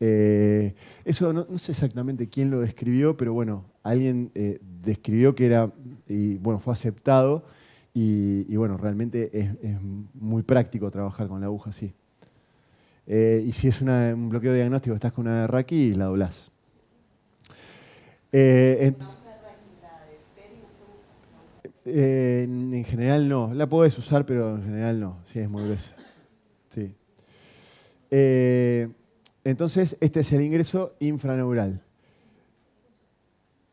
Eso no sé exactamente quién lo describió, pero bueno, alguien describió que era, y bueno, fue aceptado, y bueno, realmente es muy práctico trabajar con la aguja así. Y si es un bloqueo diagnóstico, estás con una RAQI, la doblás. En general no. La podés usar, pero en general no. Sí, es muy gruesa. Sí. Entonces, este es el ingreso infraneural.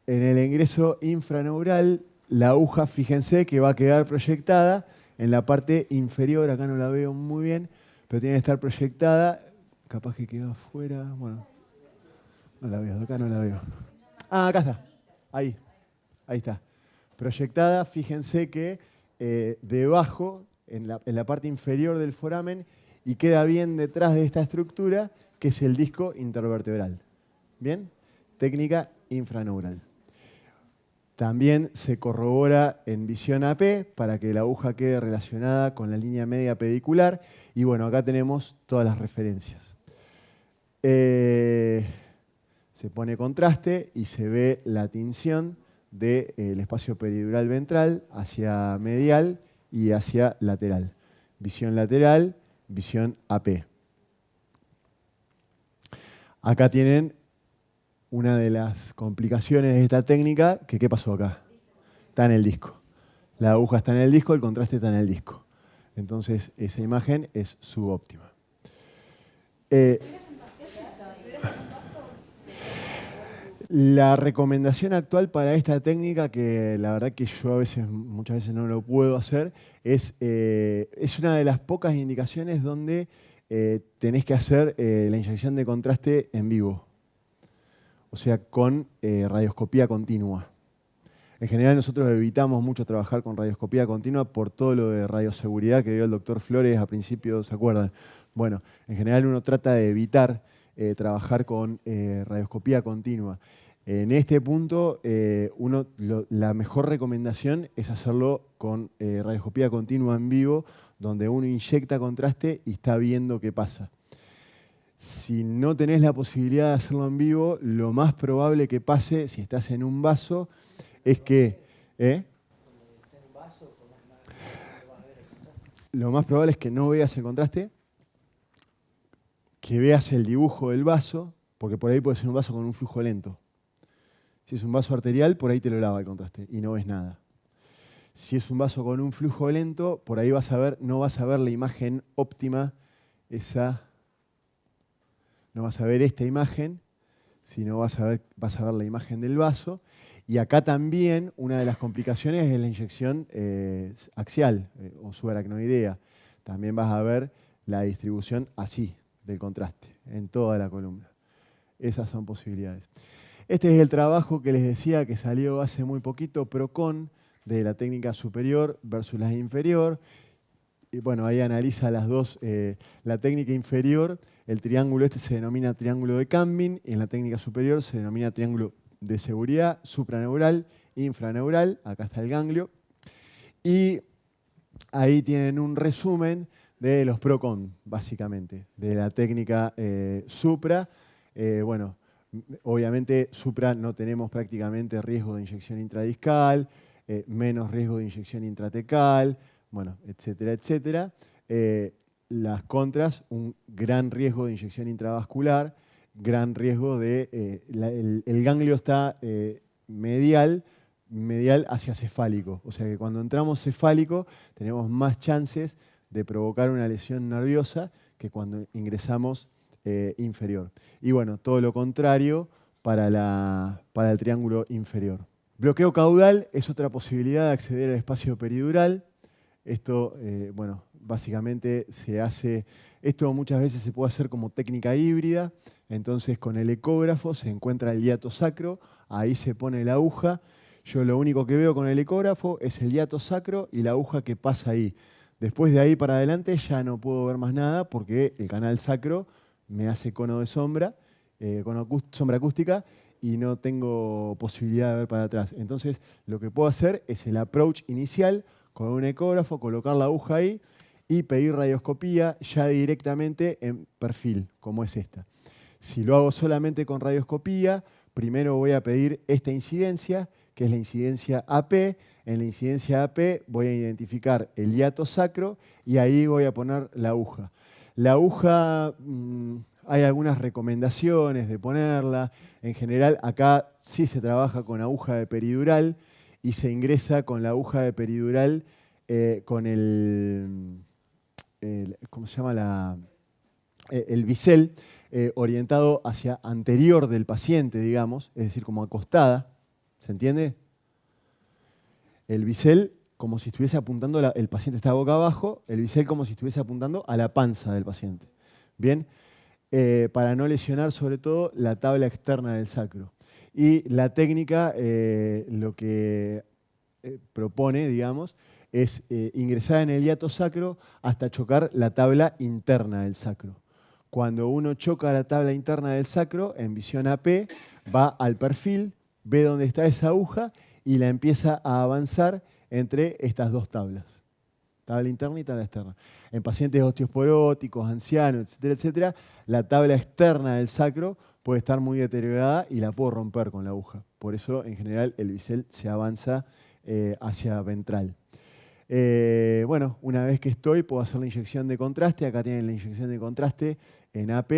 En el ingreso infraneural, la aguja, fíjense que va a quedar proyectada en la parte inferior. Acá no la veo muy bien, pero tiene que estar proyectada. Capaz que quedó afuera. Bueno, no la veo, acá no la veo. Ah, acá está. Ahí está. Proyectada, fíjense que debajo, en la parte inferior del foramen, y queda bien detrás de esta estructura, que es el disco intervertebral. ¿Bien? Técnica infraneural. También se corrobora en visión AP para que la aguja quede relacionada con la línea media pedicular. Y bueno, acá tenemos todas las referencias. Se pone contraste y se ve la tinción del espacio peridural ventral hacia medial y hacia lateral. Visión lateral, visión AP. Acá tienen una de las complicaciones de esta técnica, que ¿qué pasó acá? Está en el disco. La aguja está en el disco, el contraste está en el disco. Entonces, esa imagen es subóptima. La recomendación actual para esta técnica, que la verdad que yo muchas veces no lo puedo hacer, es una de las pocas indicaciones donde tenés que hacer la inyección de contraste en vivo. o sea, con radioscopía continua. En general nosotros evitamos mucho trabajar con radioscopía continua por todo lo de radioseguridad que dio el doctor Flores a principio, ¿se acuerdan? Bueno, en general uno trata de evitar trabajar con radioscopía continua. En este punto, la mejor recomendación es hacerlo con radioscopía continua en vivo, donde uno inyecta contraste y está viendo qué pasa. Si no tenés la posibilidad de hacerlo en vivo, lo más probable que pase, si estás en un vaso, es que... Lo más probable es que no veas el contraste, que veas el dibujo del vaso, porque por ahí puede ser un vaso con un flujo lento. Si es un vaso arterial, por ahí te lo lava el contraste y no ves nada. Si es un vaso con un flujo lento, por ahí no vas a ver la imagen óptima, no vas a ver esta imagen, sino vas a ver la imagen del vaso. Y acá también una de las complicaciones es la inyección axial o subaracnoidea. También vas a ver la distribución así del contraste en toda la columna. Esas son posibilidades. Este es el trabajo que les decía que salió hace muy poquito, PROCON, de la técnica superior versus la inferior. Y bueno, ahí analiza las dos. La técnica inferior, el triángulo este se denomina triángulo de Camping, y en la técnica superior se denomina triángulo de seguridad, supraneural, infraneural. Acá está el ganglio. Y ahí tienen un resumen de los PROCON, básicamente, de la técnica supra. Bueno, obviamente, supra no tenemos prácticamente riesgo de inyección intradiscal, menos riesgo de inyección intratecal, bueno, etcétera, etcétera. Las contras, un gran riesgo de inyección intravascular, gran riesgo de... el ganglio está medial hacia cefálico. O sea que cuando entramos cefálico tenemos más chances de provocar una lesión nerviosa que cuando ingresamos inferior. Y bueno, todo lo contrario para el triángulo inferior. Bloqueo caudal es otra posibilidad de acceder al espacio peridural. Esto, bueno, básicamente se hace... Esto muchas veces se puede hacer como técnica híbrida. Entonces con el ecógrafo se encuentra el hiato sacro, ahí se pone la aguja. Yo lo único que veo con el ecógrafo es el hiato sacro y la aguja que pasa ahí. Después de ahí para adelante ya no puedo ver más nada porque el canal sacro me hace cono de sombra, sombra acústica, y no tengo posibilidad de ver para atrás. Entonces lo que puedo hacer es el approach inicial con un ecógrafo, colocar la aguja ahí y pedir radioscopía ya directamente en perfil, como es esta. Si lo hago solamente con radioscopía, primero voy a pedir esta incidencia, que es la incidencia AP. En la incidencia AP voy a identificar el hiato sacro y ahí voy a poner la aguja. La aguja, hay algunas recomendaciones de ponerla. En general, acá sí se trabaja con aguja de peridural y se ingresa con la aguja de peridural con ¿cómo se llama? El bisel orientado hacia anterior del paciente, digamos, es decir, como acostada. ¿Se entiende? El bisel como si estuviese apuntando, el paciente está boca abajo, el bisel como si estuviese apuntando a la panza del paciente. Bien, para no lesionar sobre todo la tabla externa del sacro. Y la técnica lo que propone, digamos, es ingresar en el hiato sacro hasta chocar la tabla interna del sacro. Cuando uno choca la tabla interna del sacro, en visión AP, va al perfil, ve dónde está esa aguja y la empieza a avanzar entre estas dos tablas. Tabla interna y tabla externa. En pacientes osteoporóticos, ancianos, etcétera, etcétera, la tabla externa del sacro puede estar muy deteriorada y la puedo romper con la aguja. Por eso, en general, el bisel se avanza hacia ventral. Bueno, una vez que estoy, puedo hacer la inyección de contraste. Acá tienen la inyección de contraste en AP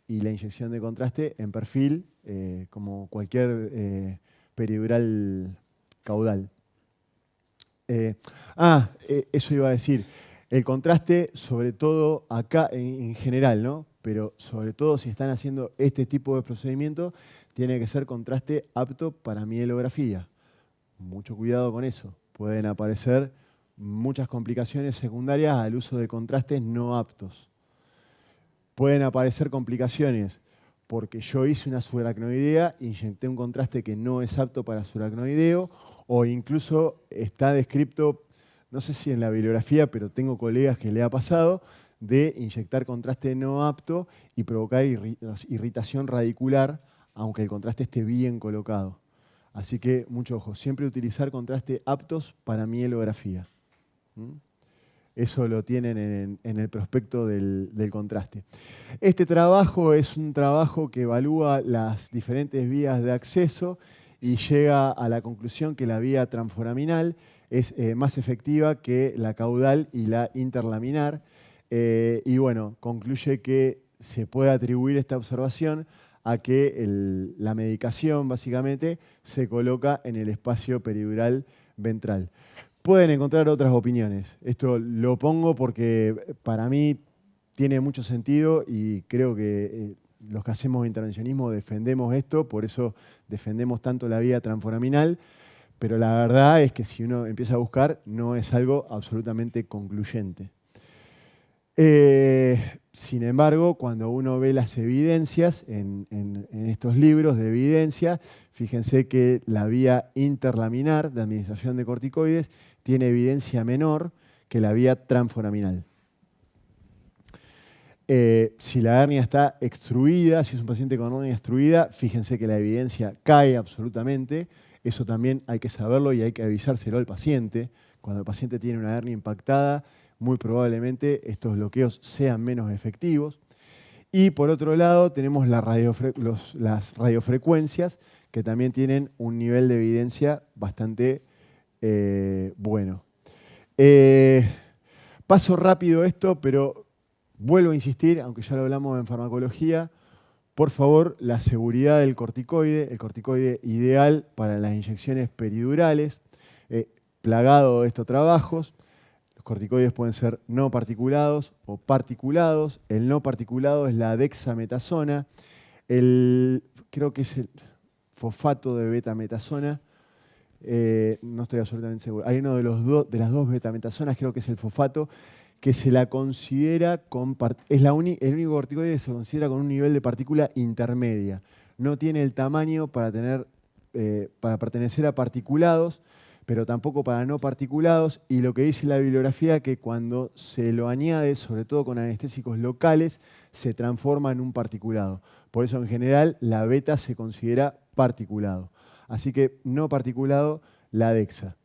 y la inyección de contraste en perfil, como cualquier peridural caudal. Eso iba a decir. El contraste, sobre todo acá en general, ¿no? Pero sobre todo si están haciendo este tipo de procedimiento, tiene que ser contraste apto para mielografía. Mucho cuidado con eso. Pueden aparecer muchas complicaciones secundarias al uso de contrastes no aptos. Pueden aparecer complicaciones porque yo hice una subaracnoidea, inyecté un contraste que no es apto para subaracnoideo, o incluso está descrito, no sé si en la bibliografía, pero tengo colegas que le ha pasado, de inyectar contraste no apto y provocar irritación radicular, aunque el contraste esté bien colocado. Así que, mucho ojo, siempre utilizar contraste aptos para mielografía. Eso lo tienen en el prospecto del contraste. Este trabajo es un trabajo que evalúa las diferentes vías de acceso y llega a la conclusión que la vía transforaminal es más efectiva que la caudal y la interlaminar. Y bueno, concluye que se puede atribuir esta observación a que la medicación básicamente se coloca en el espacio peridural ventral. Pueden encontrar otras opiniones. Esto lo pongo porque para mí tiene mucho sentido y creo que los que hacemos intervencionismo defendemos esto, por eso defendemos tanto la vía transforaminal, pero la verdad es que si uno empieza a buscar no es algo absolutamente concluyente. Sin embargo, cuando uno ve las evidencias en estos libros de evidencia, fíjense que la vía interlaminar de administración de corticoides tiene evidencia menor que la vía transforaminal. Si la hernia está extruida, si es un paciente con hernia extruida, fíjense que la evidencia cae absolutamente. Eso también hay que saberlo y hay que avisárselo al paciente. Cuando el paciente tiene una hernia impactada, muy probablemente estos bloqueos sean menos efectivos. Y por otro lado tenemos las radiofrecuencias, que también tienen un nivel de evidencia bastante bueno. Paso rápido esto, pero vuelvo a insistir, aunque ya lo hablamos en farmacología, por favor, la seguridad del corticoide, el corticoide ideal para las inyecciones peridurales, plagado de estos trabajos. Los corticoides pueden ser no particulados o particulados. El no particulado es la dexametasona. Creo que es el fosfato de betametasona. No estoy absolutamente seguro. Hay uno de las dos betametasonas, creo que es el fosfato, que se la considera es el único corticoide que se considera con un nivel de partícula intermedia. No tiene el tamaño para pertenecer a particulados, pero tampoco para no particulados, y lo que dice la bibliografía que cuando se lo añade, sobre todo con anestésicos locales, se transforma en un particulado. Por eso en general la beta se considera particulado. Así que no particulado, la dexa.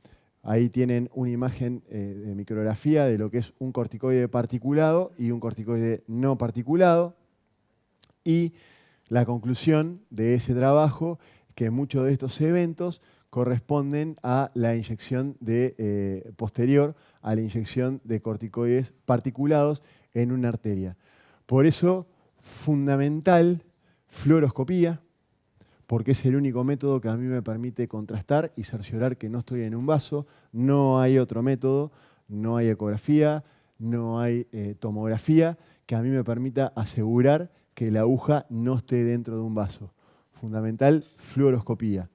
Ahí tienen una imagen de micrografía de lo que es un corticoide particulado y un corticoide no particulado. Y la conclusión de ese trabajo es que muchos de estos eventos corresponden a la inyección posterior a la inyección de corticoides particulados en una arteria. Por eso, fundamental, fluoroscopía, porque es el único método que a mí me permite contrastar y cerciorar que no estoy en un vaso. No hay otro método, no hay ecografía, no hay tomografía que a mí me permita asegurar que la aguja no esté dentro de un vaso. Fundamental, fluoroscopía.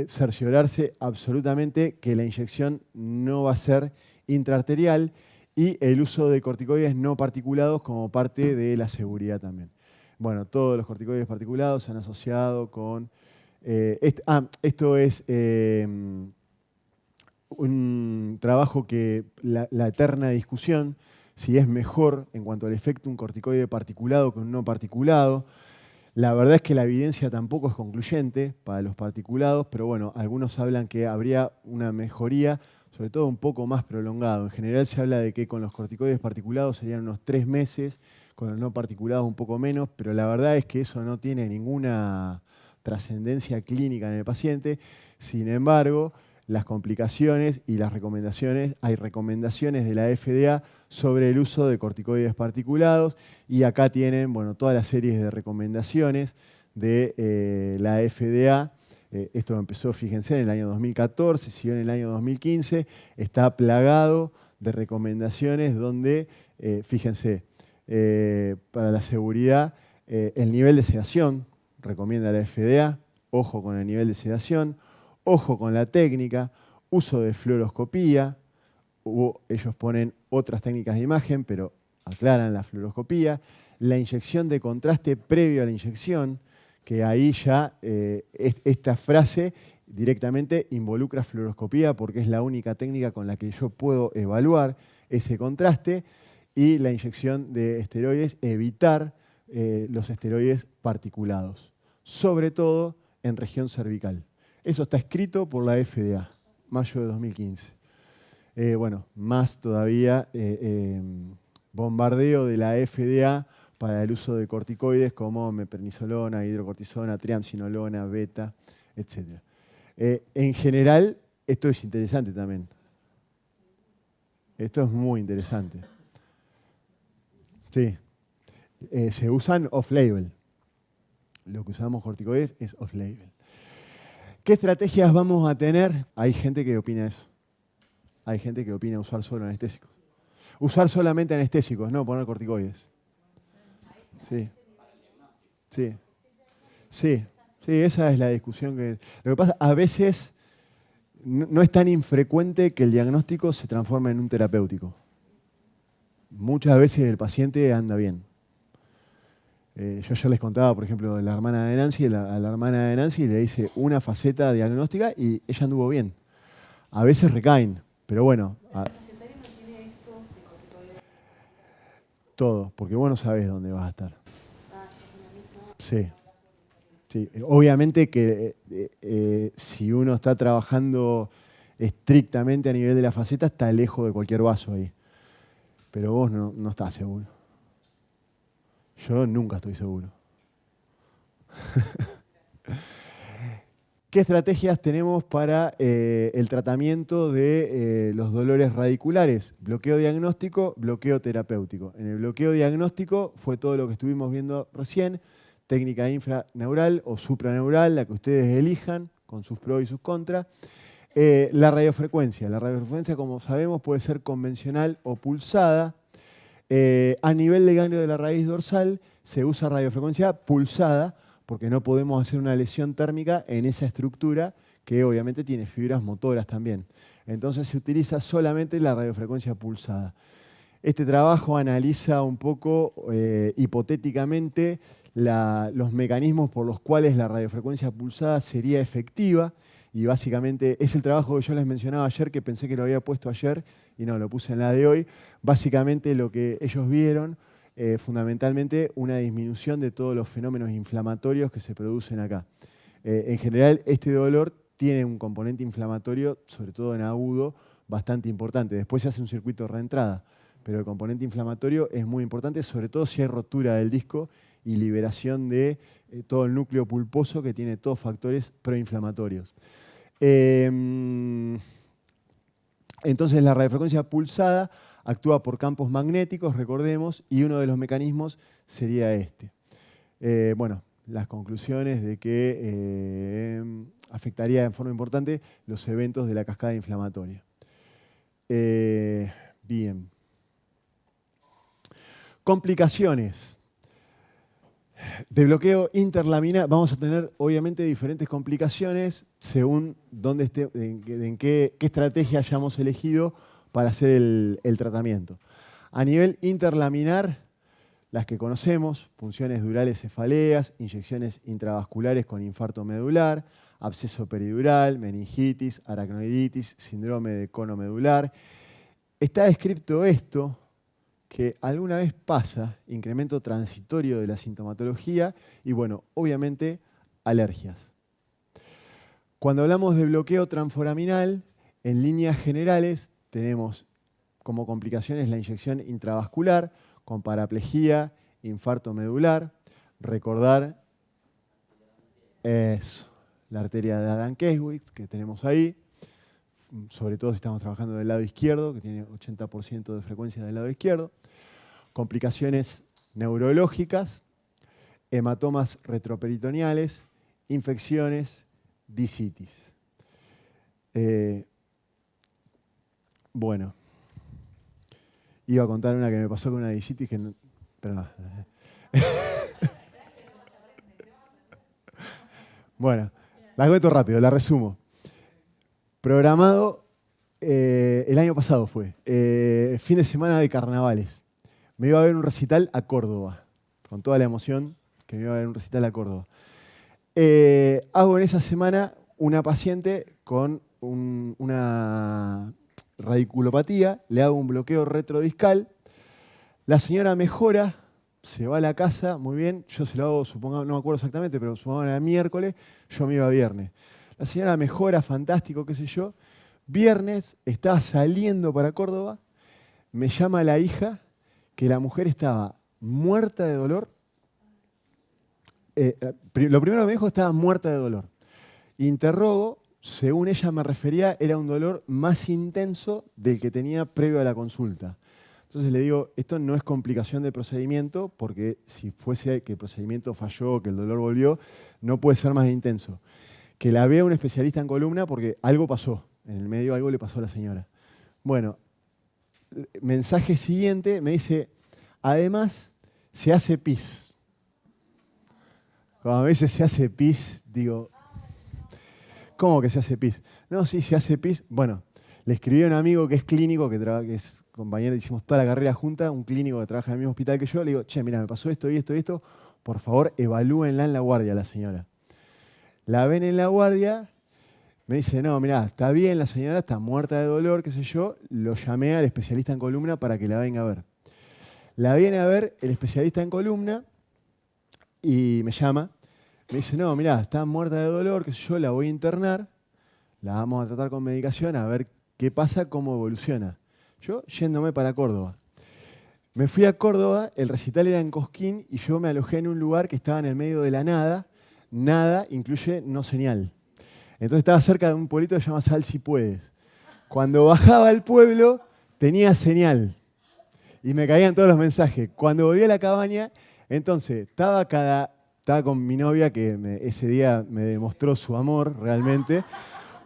Cerciorarse absolutamente que la inyección no va a ser intraarterial y el uso de corticoides no particulados como parte de la seguridad también. Bueno, todos los corticoides particulados se han asociado con... esto es un trabajo que la eterna discusión, si es mejor en cuanto al efecto un corticoide particulado que un no particulado. La verdad es que la evidencia tampoco es concluyente para los particulados, pero bueno, algunos hablan que habría una mejoría, sobre todo un poco más prolongado. En general se habla de que con los corticoides particulados serían unos 3 meses, con los no particulados un poco menos, pero la verdad es que eso no tiene ninguna trascendencia clínica en el paciente. Sin embargo, las complicaciones y las recomendaciones, hay recomendaciones de la FDA sobre el uso de corticoides particulados y acá tienen toda la serie de recomendaciones de la FDA. Esto empezó, fíjense, en el año 2014, siguió en el año 2015, está plagado de recomendaciones donde, fíjense, para la seguridad, el nivel de sedación, recomienda la FDA, ojo con el nivel de sedación, ojo con la técnica, uso de fluoroscopía, ellos ponen otras técnicas de imagen, pero aclaran la fluoroscopía, la inyección de contraste previo a la inyección, que ahí ya esta frase directamente involucra fluoroscopía porque es la única técnica con la que yo puedo evaluar ese contraste, y la inyección de esteroides, evitar los esteroides particulados, sobre todo en región cervical. Eso está escrito por la FDA, mayo de 2015. Bueno, más todavía bombardeo de la FDA para el uso de corticoides como meprednisolona, hidrocortisona, triamcinolona, beta, etc. En general, esto es interesante también. Esto es muy interesante. Sí. Se usan off-label. Lo que usamos corticoides es off-label. ¿Qué estrategias vamos a tener? Hay gente que opina eso. Hay gente que opina usar solo anestésicos. Usar solamente anestésicos, no poner corticoides. Sí. Sí. Sí. Sí, esa es la discusión que... Lo que pasa, a veces no es tan infrecuente que el diagnóstico se transforme en un terapéutico. Muchas veces el paciente anda bien. Yo ayer les contaba, por ejemplo, de la hermana de Nancy. A la hermana de Nancy le hice una faceta diagnóstica y ella anduvo bien. A veces recaen, pero bueno. Todo, porque vos no sabés dónde vas a estar. Sí. Sí. Obviamente que si uno está trabajando estrictamente a nivel de la faceta, está lejos de cualquier vaso ahí. Pero vos no estás seguro. Yo nunca estoy seguro. ¿Qué estrategias tenemos para el tratamiento de los dolores radiculares? Bloqueo diagnóstico, bloqueo terapéutico. En el bloqueo diagnóstico fue todo lo que estuvimos viendo recién, técnica infraneural o supraneural, la que ustedes elijan, con sus pros y sus contras. La radiofrecuencia. La radiofrecuencia, como sabemos, puede ser convencional o pulsada. A nivel de ganglio de la raíz dorsal se usa radiofrecuencia pulsada porque no podemos hacer una lesión térmica en esa estructura que obviamente tiene fibras motoras también. Entonces se utiliza solamente la radiofrecuencia pulsada. Este trabajo analiza un poco hipotéticamente los mecanismos por los cuales la radiofrecuencia pulsada sería efectiva. Y básicamente es el trabajo que yo les mencionaba ayer, que pensé que lo había puesto ayer y no, lo puse en la de hoy. Básicamente lo que ellos vieron, fundamentalmente una disminución de todos los fenómenos inflamatorios que se producen acá. En general, este dolor tiene un componente inflamatorio, sobre todo en agudo, bastante importante. Después se hace un circuito de reentrada, pero el componente inflamatorio es muy importante, sobre todo si hay rotura del disco y liberación de todo el núcleo pulposo que tiene todos factores proinflamatorios. Entonces la radiofrecuencia pulsada actúa por campos magnéticos, recordemos, y uno de los mecanismos sería este. Bueno, las conclusiones de que afectaría en forma importante los eventos de la cascada inflamatoria. Bien. Complicaciones. De bloqueo interlaminar vamos a tener obviamente diferentes complicaciones según dónde esté, en qué estrategia hayamos elegido para hacer el tratamiento. A nivel interlaminar, las que conocemos, punciones durales cefaleas, inyecciones intravasculares con infarto medular, absceso peridural, meningitis, aracnoiditis, síndrome de cono medular. Está descrito esto, que alguna vez pasa, incremento transitorio de la sintomatología y, bueno, obviamente, alergias. Cuando hablamos de bloqueo transforaminal, en líneas generales tenemos como complicaciones la inyección intravascular con paraplegia, infarto medular. Recordar eso, la arteria de Adams-Keswick que tenemos ahí, sobre todo si estamos trabajando del lado izquierdo, que tiene 80% de frecuencia del lado izquierdo. Complicaciones neurológicas, hematomas retroperitoneales, infecciones, discitis. Bueno, iba a contar una que me pasó con una discitis que no, pero no. Bueno, la cuento rápido, la resumo. Programado, el año pasado fue, fin de semana de carnavales. me iba a ver un recital a Córdoba, con toda la emoción que me iba a ver un recital a Córdoba. Hago en esa semana una paciente con una radiculopatía, le hago un bloqueo retrodiscal, la señora mejora, se va a la casa, muy bien, yo se lo hago, supongo, no me acuerdo exactamente, pero supongamos era miércoles, yo me iba viernes. La señora mejora, fantástico, qué sé yo. Viernes, estaba saliendo para Córdoba, me llama la hija, que la mujer estaba muerta de dolor. Lo primero que me dijo, estaba muerta de dolor. Interrogo, según ella me refería, era un dolor más intenso del que tenía previo a la consulta. Entonces le digo, esto no es complicación del procedimiento, porque si fuese que el procedimiento falló, que el dolor volvió, no puede ser más intenso. Que la vea un especialista en columna porque algo pasó, en el medio algo le pasó a la señora. Bueno, mensaje siguiente, me dice, además se hace pis. Cuando me dice se hace pis, digo, ¿cómo que se hace pis? No, sí, se hace pis. Bueno, le escribí a un amigo que es clínico, que es compañero, hicimos toda la carrera junta, un clínico que trabaja en el mismo hospital que yo. Le digo, che, mira, me pasó esto y esto y esto. Por favor, evalúenla en la guardia a la señora. La ven en la guardia, me dice, no, mirá, está bien la señora, está muerta de dolor, qué sé yo. Lo llamé al especialista en columna para que la venga a ver. La viene a ver el especialista en columna y me llama. Me dice, no, mirá, está muerta de dolor, qué sé yo, la voy a internar. La vamos a tratar con medicación a ver qué pasa, cómo evoluciona. Yo yéndome para Córdoba. Me fui a Córdoba, el recital era en Cosquín y yo me alojé en un lugar que estaba en el medio de la nada. Nada incluye no señal. Entonces estaba cerca de un pueblito que se llama Sal si puedes. Cuando bajaba al pueblo tenía señal y me caían todos los mensajes. Cuando volví a la cabaña, entonces estaba con mi novia que ese día me demostró su amor realmente.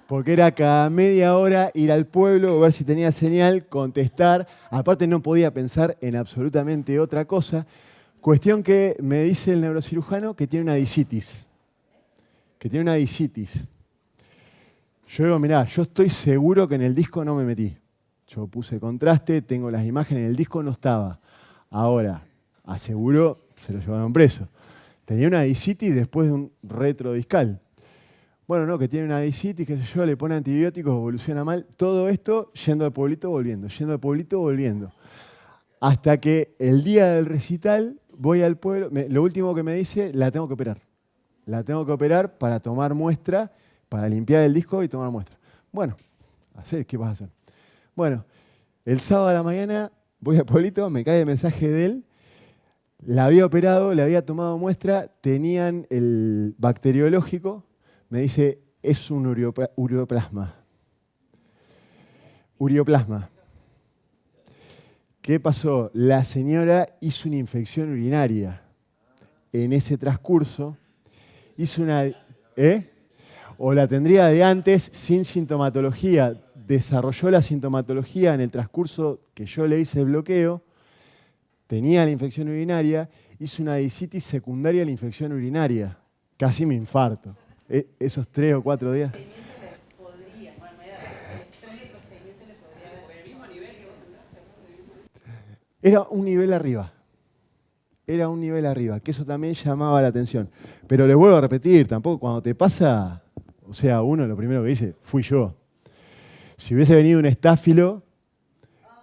Porque era cada media hora ir al pueblo, ver si tenía señal, contestar. Aparte no podía pensar en absolutamente otra cosa. Cuestión que me dice el neurocirujano que tiene una disitis. Yo digo, mirá, yo estoy seguro que en el disco no me metí. Yo puse contraste, tengo las imágenes, en el disco no estaba. Ahora, aseguro, se lo llevaron preso. Tenía una disitis después de un retrodiscal. Bueno, no, que tiene una disitis, qué sé yo, le pone antibióticos, evoluciona mal. Todo esto yendo al pueblito, volviendo. Hasta que el día del recital voy al pueblo, lo último que me dice, la tengo que operar. La tengo que operar para tomar muestra, para limpiar el disco y tomar muestra. Bueno, ¿qué vas a hacer? Bueno, el sábado a la mañana voy al pueblito, me cae el mensaje de él. La había operado, le había tomado muestra, tenían el bacteriológico. Me dice, es un ureoplasma. Ureoplasma. ¿Qué pasó? La señora hizo una infección urinaria. En ese transcurso, hizo una... O la tendría de antes sin sintomatología. Desarrolló la sintomatología en el transcurso que yo le hice el bloqueo. Tenía la infección urinaria. Hizo una disitis secundaria a la infección urinaria. Casi me infarto. Esos 3 o 4 días. Era un nivel arriba. Que eso también llamaba la atención. Pero les vuelvo a repetir, tampoco cuando te pasa, o sea, uno lo primero que dice, fui yo. Si hubiese venido un estáfilo,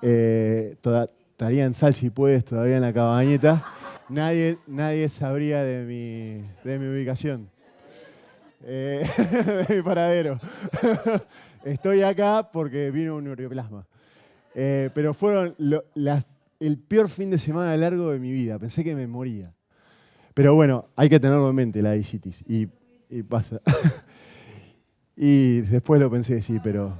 estaría en Sal si puedes, todavía en la cabañeta. Nadie sabría de mi ubicación. De mi paradero. Estoy acá porque vino un ureoplasma. Pero fueron el peor fin de semana largo de mi vida. Pensé que me moría. Pero bueno, hay que tenerlo en mente, la disitis. Y pasa. Y después lo pensé, sí, pero...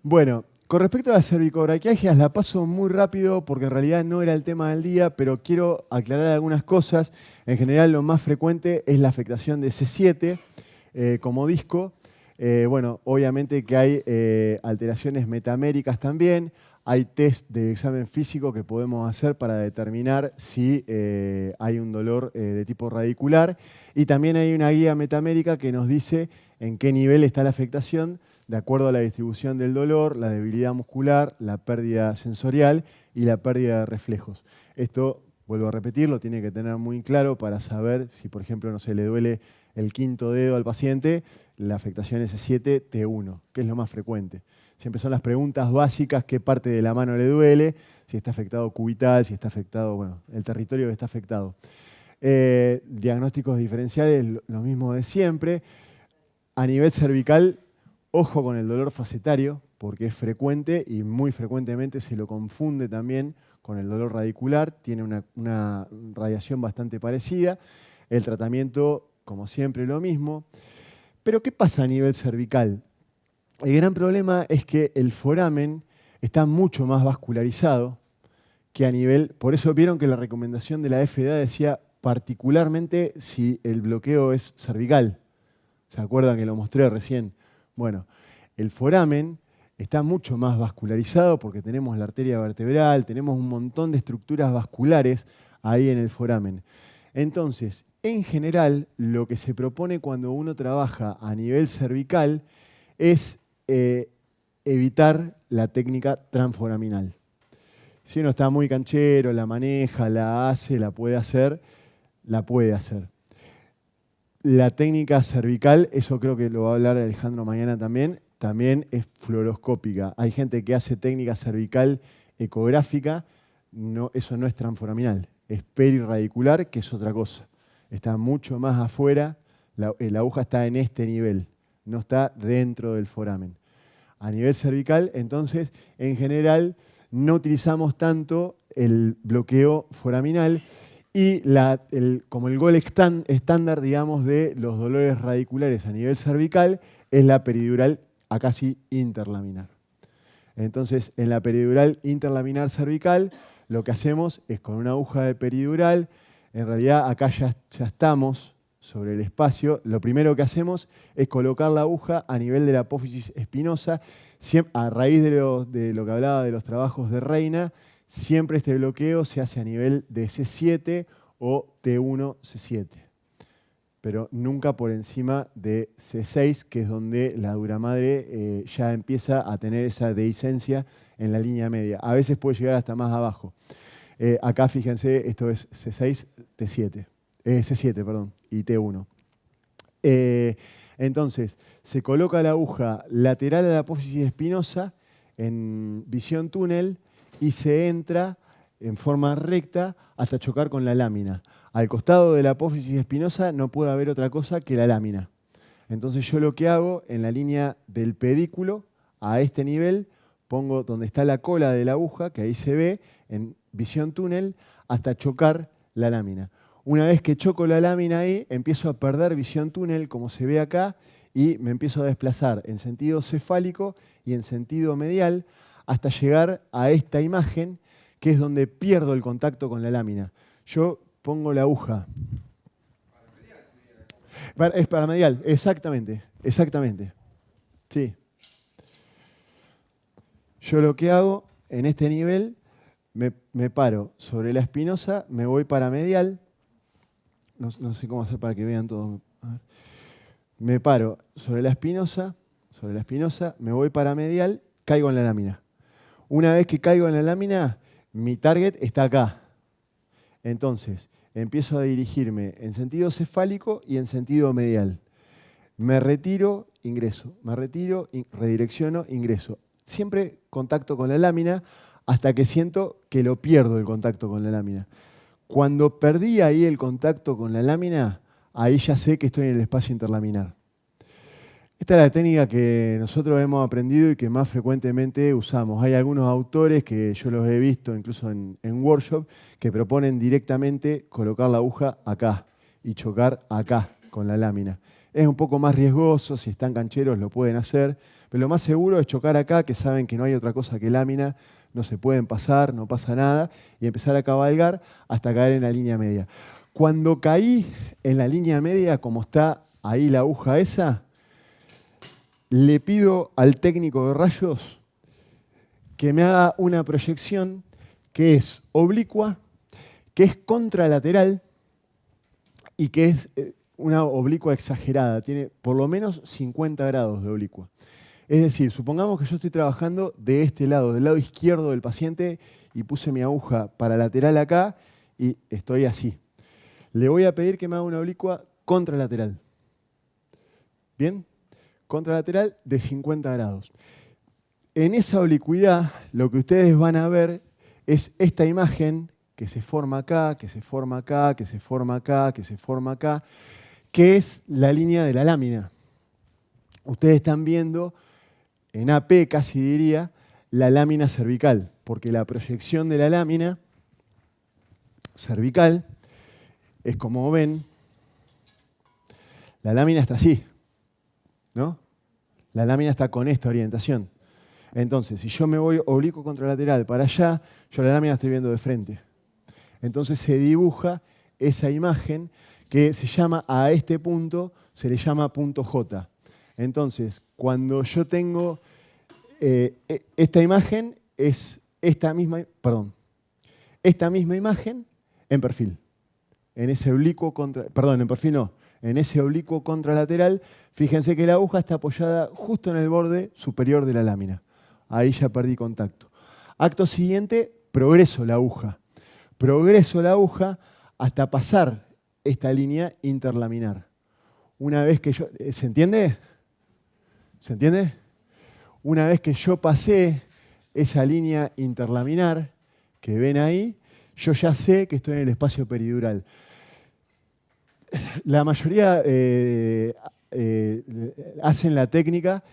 Bueno, con respecto a las cervicobraquialgias, la paso muy rápido porque en realidad no era el tema del día, pero quiero aclarar algunas cosas. En general, lo más frecuente es la afectación de C7 como disco. Bueno, obviamente que hay alteraciones metaméricas también. Hay test de examen físico que podemos hacer para determinar si hay un dolor de tipo radicular. Y también hay una guía metamérica que nos dice en qué nivel está la afectación de acuerdo a la distribución del dolor, la debilidad muscular, la pérdida sensorial y la pérdida de reflejos. Esto, vuelvo a repetir, lo tiene que tener muy claro para saber si, por ejemplo, no sé, le duele el quinto dedo al paciente, la afectación es S7, T1, que es lo más frecuente. Siempre son las preguntas básicas: qué parte de la mano le duele, si está afectado cubital, si está afectado, bueno, el territorio que está afectado. Diagnósticos diferenciales, lo mismo de siempre. A nivel cervical, ojo con el dolor facetario, porque es frecuente y muy frecuentemente se lo confunde también con el dolor radicular. Tiene una radiación bastante parecida. El tratamiento, como siempre, lo mismo. Pero ¿qué pasa a nivel cervical? El gran problema es que el foramen está mucho más vascularizado que a nivel... Por eso vieron que la recomendación de la FDA decía particularmente si el bloqueo es cervical. ¿Se acuerdan que lo mostré recién? Bueno, el foramen está mucho más vascularizado porque tenemos la arteria vertebral, tenemos un montón de estructuras vasculares ahí en el foramen. Entonces, en general, lo que se propone cuando uno trabaja a nivel cervical es evitar la técnica transforaminal. Si uno está muy canchero, la maneja, la hace, la puede hacer, la puede hacer. La técnica cervical, eso creo que lo va a hablar Alejandro mañana también es fluoroscópica. Hay gente que hace técnica cervical ecográfica, no, eso no es transforaminal, es perirradicular, que es otra cosa. Está mucho más afuera, la aguja está en este nivel, no está dentro del foramen. A nivel cervical, entonces, en general, no utilizamos tanto el bloqueo foraminal y como el gol estándar, digamos, de los dolores radiculares a nivel cervical es la peridural, acá sí, interlaminar. Entonces, en la peridural interlaminar cervical, lo que hacemos es con una aguja de peridural, en realidad acá ya estamos sobre el espacio, lo primero que hacemos es colocar la aguja a nivel de la apófisis espinosa, a raíz de lo que hablaba de los trabajos de Reina, siempre este bloqueo se hace a nivel de C7 o T1, C7, pero nunca por encima de C6, que es donde la dura madre ya empieza a tener esa dehiscencia en la línea media. A veces puede llegar hasta más abajo. Acá fíjense, esto es C6, T7. C7, perdón, y T1. Entonces, se coloca la aguja lateral a la apófisis espinosa en visión túnel y se entra en forma recta hasta chocar con la lámina. Al costado de la apófisis espinosa no puede haber otra cosa que la lámina. Entonces yo lo que hago en la línea del pedículo, a este nivel, pongo donde está la cola de la aguja, que ahí se ve, en visión túnel, hasta chocar la lámina. Una vez que choco la lámina ahí, empiezo a perder visión túnel, como se ve acá, y me empiezo a desplazar en sentido cefálico y en sentido medial hasta llegar a esta imagen, que es donde pierdo el contacto con la lámina. Yo pongo la aguja. Es para medial, exactamente, exactamente. Sí. Yo lo que hago en este nivel, me paro sobre la espinosa, me voy para medial. No sé cómo hacer para que vean todo. A ver. Me paro sobre la espinosa, me voy para medial, caigo en la lámina. Una vez que caigo en la lámina, mi target está acá. Entonces, empiezo a dirigirme en sentido cefálico y en sentido medial. Me retiro, ingreso. Me retiro, redirecciono, ingreso. Siempre contacto con la lámina hasta que siento que lo pierdo el contacto con la lámina. Cuando perdí ahí el contacto con la lámina, ahí ya sé que estoy en el espacio interlaminar. Esta es la técnica que nosotros hemos aprendido y que más frecuentemente usamos. Hay algunos autores que yo los he visto incluso en workshop que proponen directamente colocar la aguja acá y chocar acá con la lámina. Es un poco más riesgoso, si están cancheros lo pueden hacer, pero lo más seguro es chocar acá, que saben que no hay otra cosa que lámina, no se pueden pasar, no pasa nada, y empezar a cabalgar hasta caer en la línea media. Cuando caí en la línea media, como está ahí la aguja esa, le pido al técnico de rayos que me haga una proyección que es oblicua, que es contralateral y que es una oblicua exagerada. Tiene por lo menos 50 grados de oblicua. Es decir, supongamos que yo estoy trabajando de este lado, del lado izquierdo del paciente, y puse mi aguja paralateral acá y estoy así. Le voy a pedir que me haga una oblicua contralateral. ¿Bien? Contralateral de 50 grados. En esa oblicuidad, lo que ustedes van a ver es esta imagen que se forma acá, que se forma acá, que se forma acá, que se forma acá, que es la línea de la lámina. Ustedes están viendo, en AP casi diría, la lámina cervical, porque la proyección de la lámina cervical es como ven, la lámina está así, ¿no? La lámina está con esta orientación. Entonces, si yo me voy oblicuo contralateral para allá, yo la lámina estoy viendo de frente. Entonces se dibuja esa imagen que se llama, a este punto, se le llama punto J. Entonces, cuando yo tengo esta imagen, es esta misma imagen en perfil. En ese oblicuo en perfil no, en ese oblicuo contralateral, fíjense que la aguja está apoyada justo en el borde superior de la lámina. Ahí ya perdí contacto. Acto siguiente, progreso la aguja. Progreso la aguja hasta pasar esta línea interlaminar. Una vez que yo... ¿Se entiende? ¿Se entiende? Una vez que yo pasé esa línea interlaminar que ven ahí, yo ya sé que estoy en el espacio peridural. La mayoría hacen la técnica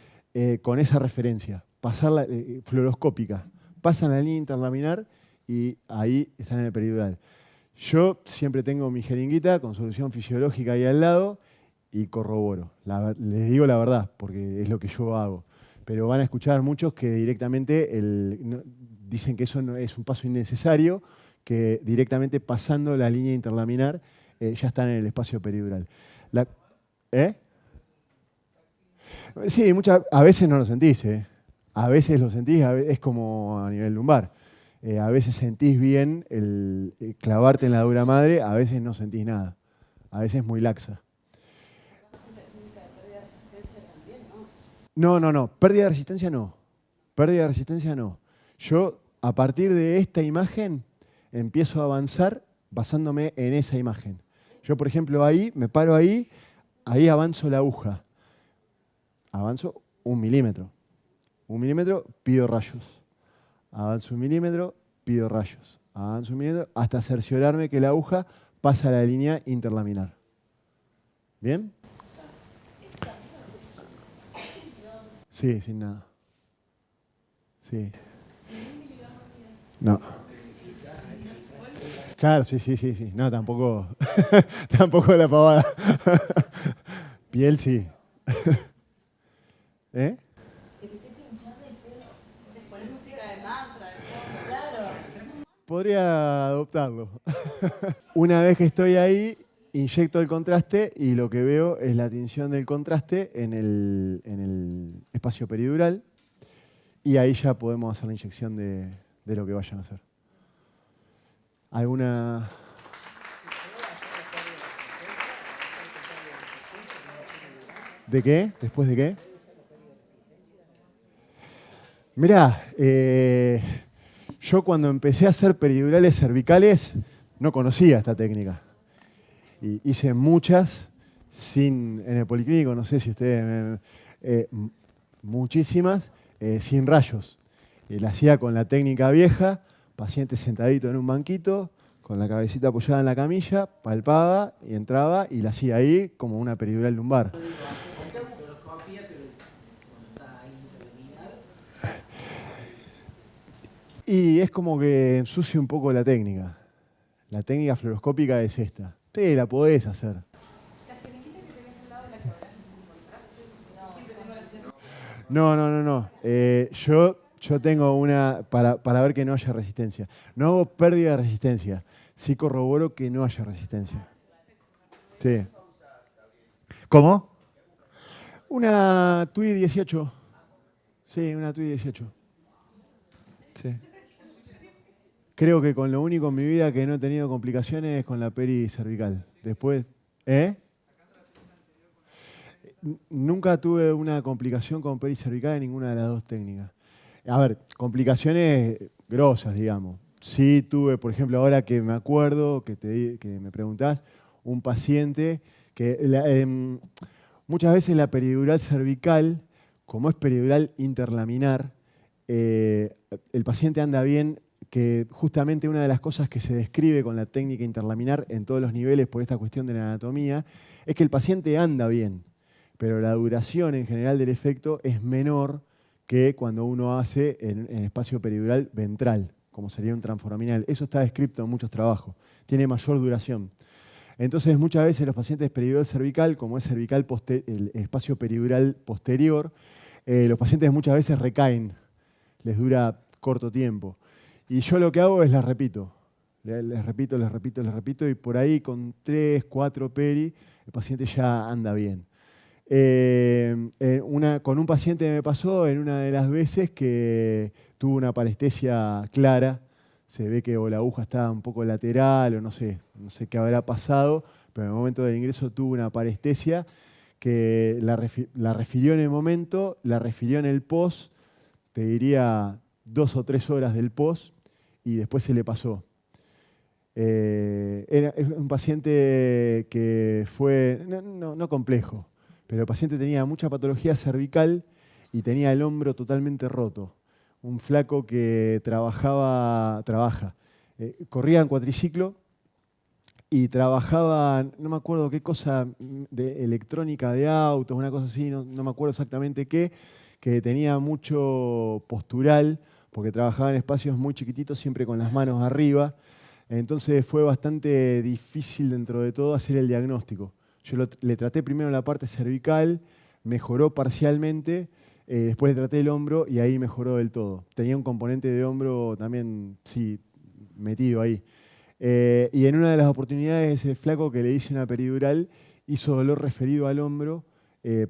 con esa referencia, pasarla fluoroscópica. Pasan la línea interlaminar y ahí están en el peridural. Yo siempre tengo mi jeringuita con solución fisiológica ahí al lado y corroboro. Les digo la verdad, porque es lo que yo hago. Pero van a escuchar muchos que directamente dicen que eso no es un paso innecesario, que directamente pasando la línea interlaminar ya están en el espacio peridural. Sí, a veces no lo sentís. A veces lo sentís, es como a nivel lumbar. A veces sentís bien el clavarte en la dura madre, a veces no sentís nada. A veces es muy laxa. No, pérdida de resistencia no. Pérdida de resistencia no. Yo, a partir de esta imagen, empiezo a avanzar basándome en esa imagen. Yo, por ejemplo, ahí, me paro ahí avanzo la aguja. Avanzo 1 milímetro. 1 milímetro, pido rayos. Avanzo 1 milímetro, pido rayos. Avanzo 1 milímetro, hasta cerciorarme que la aguja pasa a la línea interlaminar. ¿Bien? Sí, sin nada. Sí. No. Claro, sí. No, tampoco. Tampoco la pavada. Piel, sí. ¿Eh? Podría adoptarlo. Una vez que estoy ahí, inyecto el contraste y lo que veo es la tinción del contraste en el espacio peridural y ahí ya podemos hacer la inyección de lo que vayan a hacer. ¿Alguna...? ¿De qué? ¿Después de qué? Mirá, yo cuando empecé a hacer peridurales cervicales no conocía esta técnica. Y hice muchas en el policlínico, no sé si ustedes, muchísimas, sin rayos. La hacía con la técnica vieja, paciente sentadito en un banquito, con la cabecita apoyada en la camilla, palpaba y entraba y la hacía ahí como una peridural lumbar. Y es como que ensucia un poco la técnica. La técnica fluoroscópica es esta. Sí, la podés hacer. No. Yo tengo una para ver que no haya resistencia. No hago pérdida de resistencia. Sí corroboro que no haya resistencia. Sí. ¿Cómo? Una TUI 18. Sí, una TUI 18. Sí. Creo que con lo único en mi vida que no he tenido complicaciones es con la peri cervical. Después, Nunca tuve una complicación con pericervical en ninguna de las dos técnicas. A ver, complicaciones grosas, digamos. Sí tuve, por ejemplo, ahora que me acuerdo, que me preguntás, un paciente que muchas veces la peridural cervical, como es peridural interlaminar, el paciente anda bien, que justamente una de las cosas que se describe con la técnica interlaminar en todos los niveles por esta cuestión de la anatomía, es que el paciente anda bien, pero la duración en general del efecto es menor que cuando uno hace en espacio peridural ventral, como sería un transforaminal. Eso está descrito en muchos trabajos, tiene mayor duración. Entonces, muchas veces los pacientes peridural cervical, como es cervical el espacio peridural posterior, los pacientes muchas veces recaen, les dura corto tiempo. Y yo lo que hago es las repito. Les repito, y por ahí con 3, 4 peri, el paciente ya anda bien. Con un paciente me pasó en una de las veces que tuvo una parestesia clara. Se ve que o la aguja estaba un poco lateral o no sé qué habrá pasado, pero en el momento del ingreso tuvo una parestesia que la refirió en el momento, la refirió en el post, te diría 2 o 3 horas del post, y después se le pasó. Es un paciente que fue, no complejo, pero el paciente tenía mucha patología cervical y tenía el hombro totalmente roto. Un flaco que trabaja. Corría en cuatriciclo y trabajaba, no me acuerdo qué cosa, de electrónica de autos, una cosa así, no me acuerdo exactamente qué, que tenía mucho postural, porque trabajaba en espacios muy chiquititos, siempre con las manos arriba. Entonces fue bastante difícil dentro de todo hacer el diagnóstico. Yo le traté primero la parte cervical, mejoró parcialmente, después le traté el hombro y ahí mejoró del todo. Tenía un componente de hombro también, sí, metido ahí. Y en una de las oportunidades, ese flaco que le hice una peridural hizo dolor referido al hombro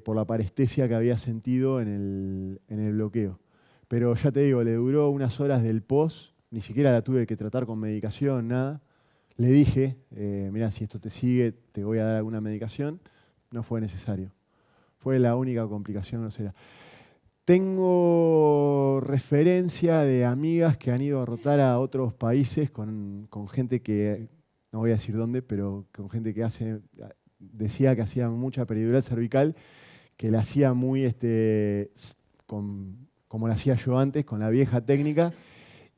por la parestesia que había sentido en el bloqueo. Pero ya te digo, le duró unas horas del post, ni siquiera la tuve que tratar con medicación, nada. Le dije, mira, si esto te sigue, te voy a dar alguna medicación. No fue necesario. Fue la única complicación grosera. Tengo referencia de amigas que han ido a rotar a otros países con gente que, no voy a decir dónde, pero con gente que decía que hacía mucha peridural cervical, que la hacía muy como la hacía yo antes, con la vieja técnica,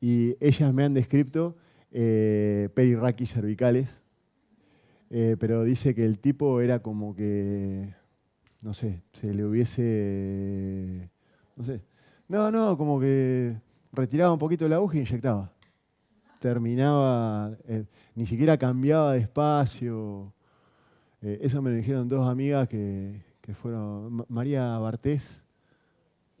y ellas me han descrito perirraquis cervicales, pero dice que el tipo era como que, no sé, se le hubiese, no sé, como que retiraba un poquito la aguja y inyectaba. Terminaba, ni siquiera cambiaba de espacio. Eso me lo dijeron dos amigas que fueron, María Bartés,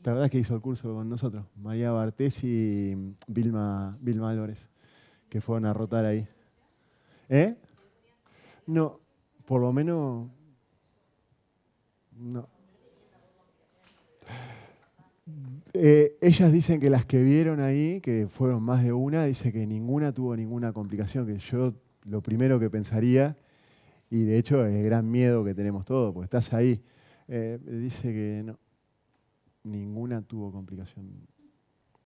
la verdad es que hizo el curso con nosotros, María Bartés y Vilma Álvarez, que fueron a rotar ahí. ¿Eh? No, por lo menos, no. Ellas dicen que las que vieron ahí, que fueron más de una, dice que ninguna tuvo ninguna complicación, que yo lo primero que pensaría, y de hecho es el gran miedo que tenemos todos, porque estás ahí, dice que no, ninguna tuvo complicación.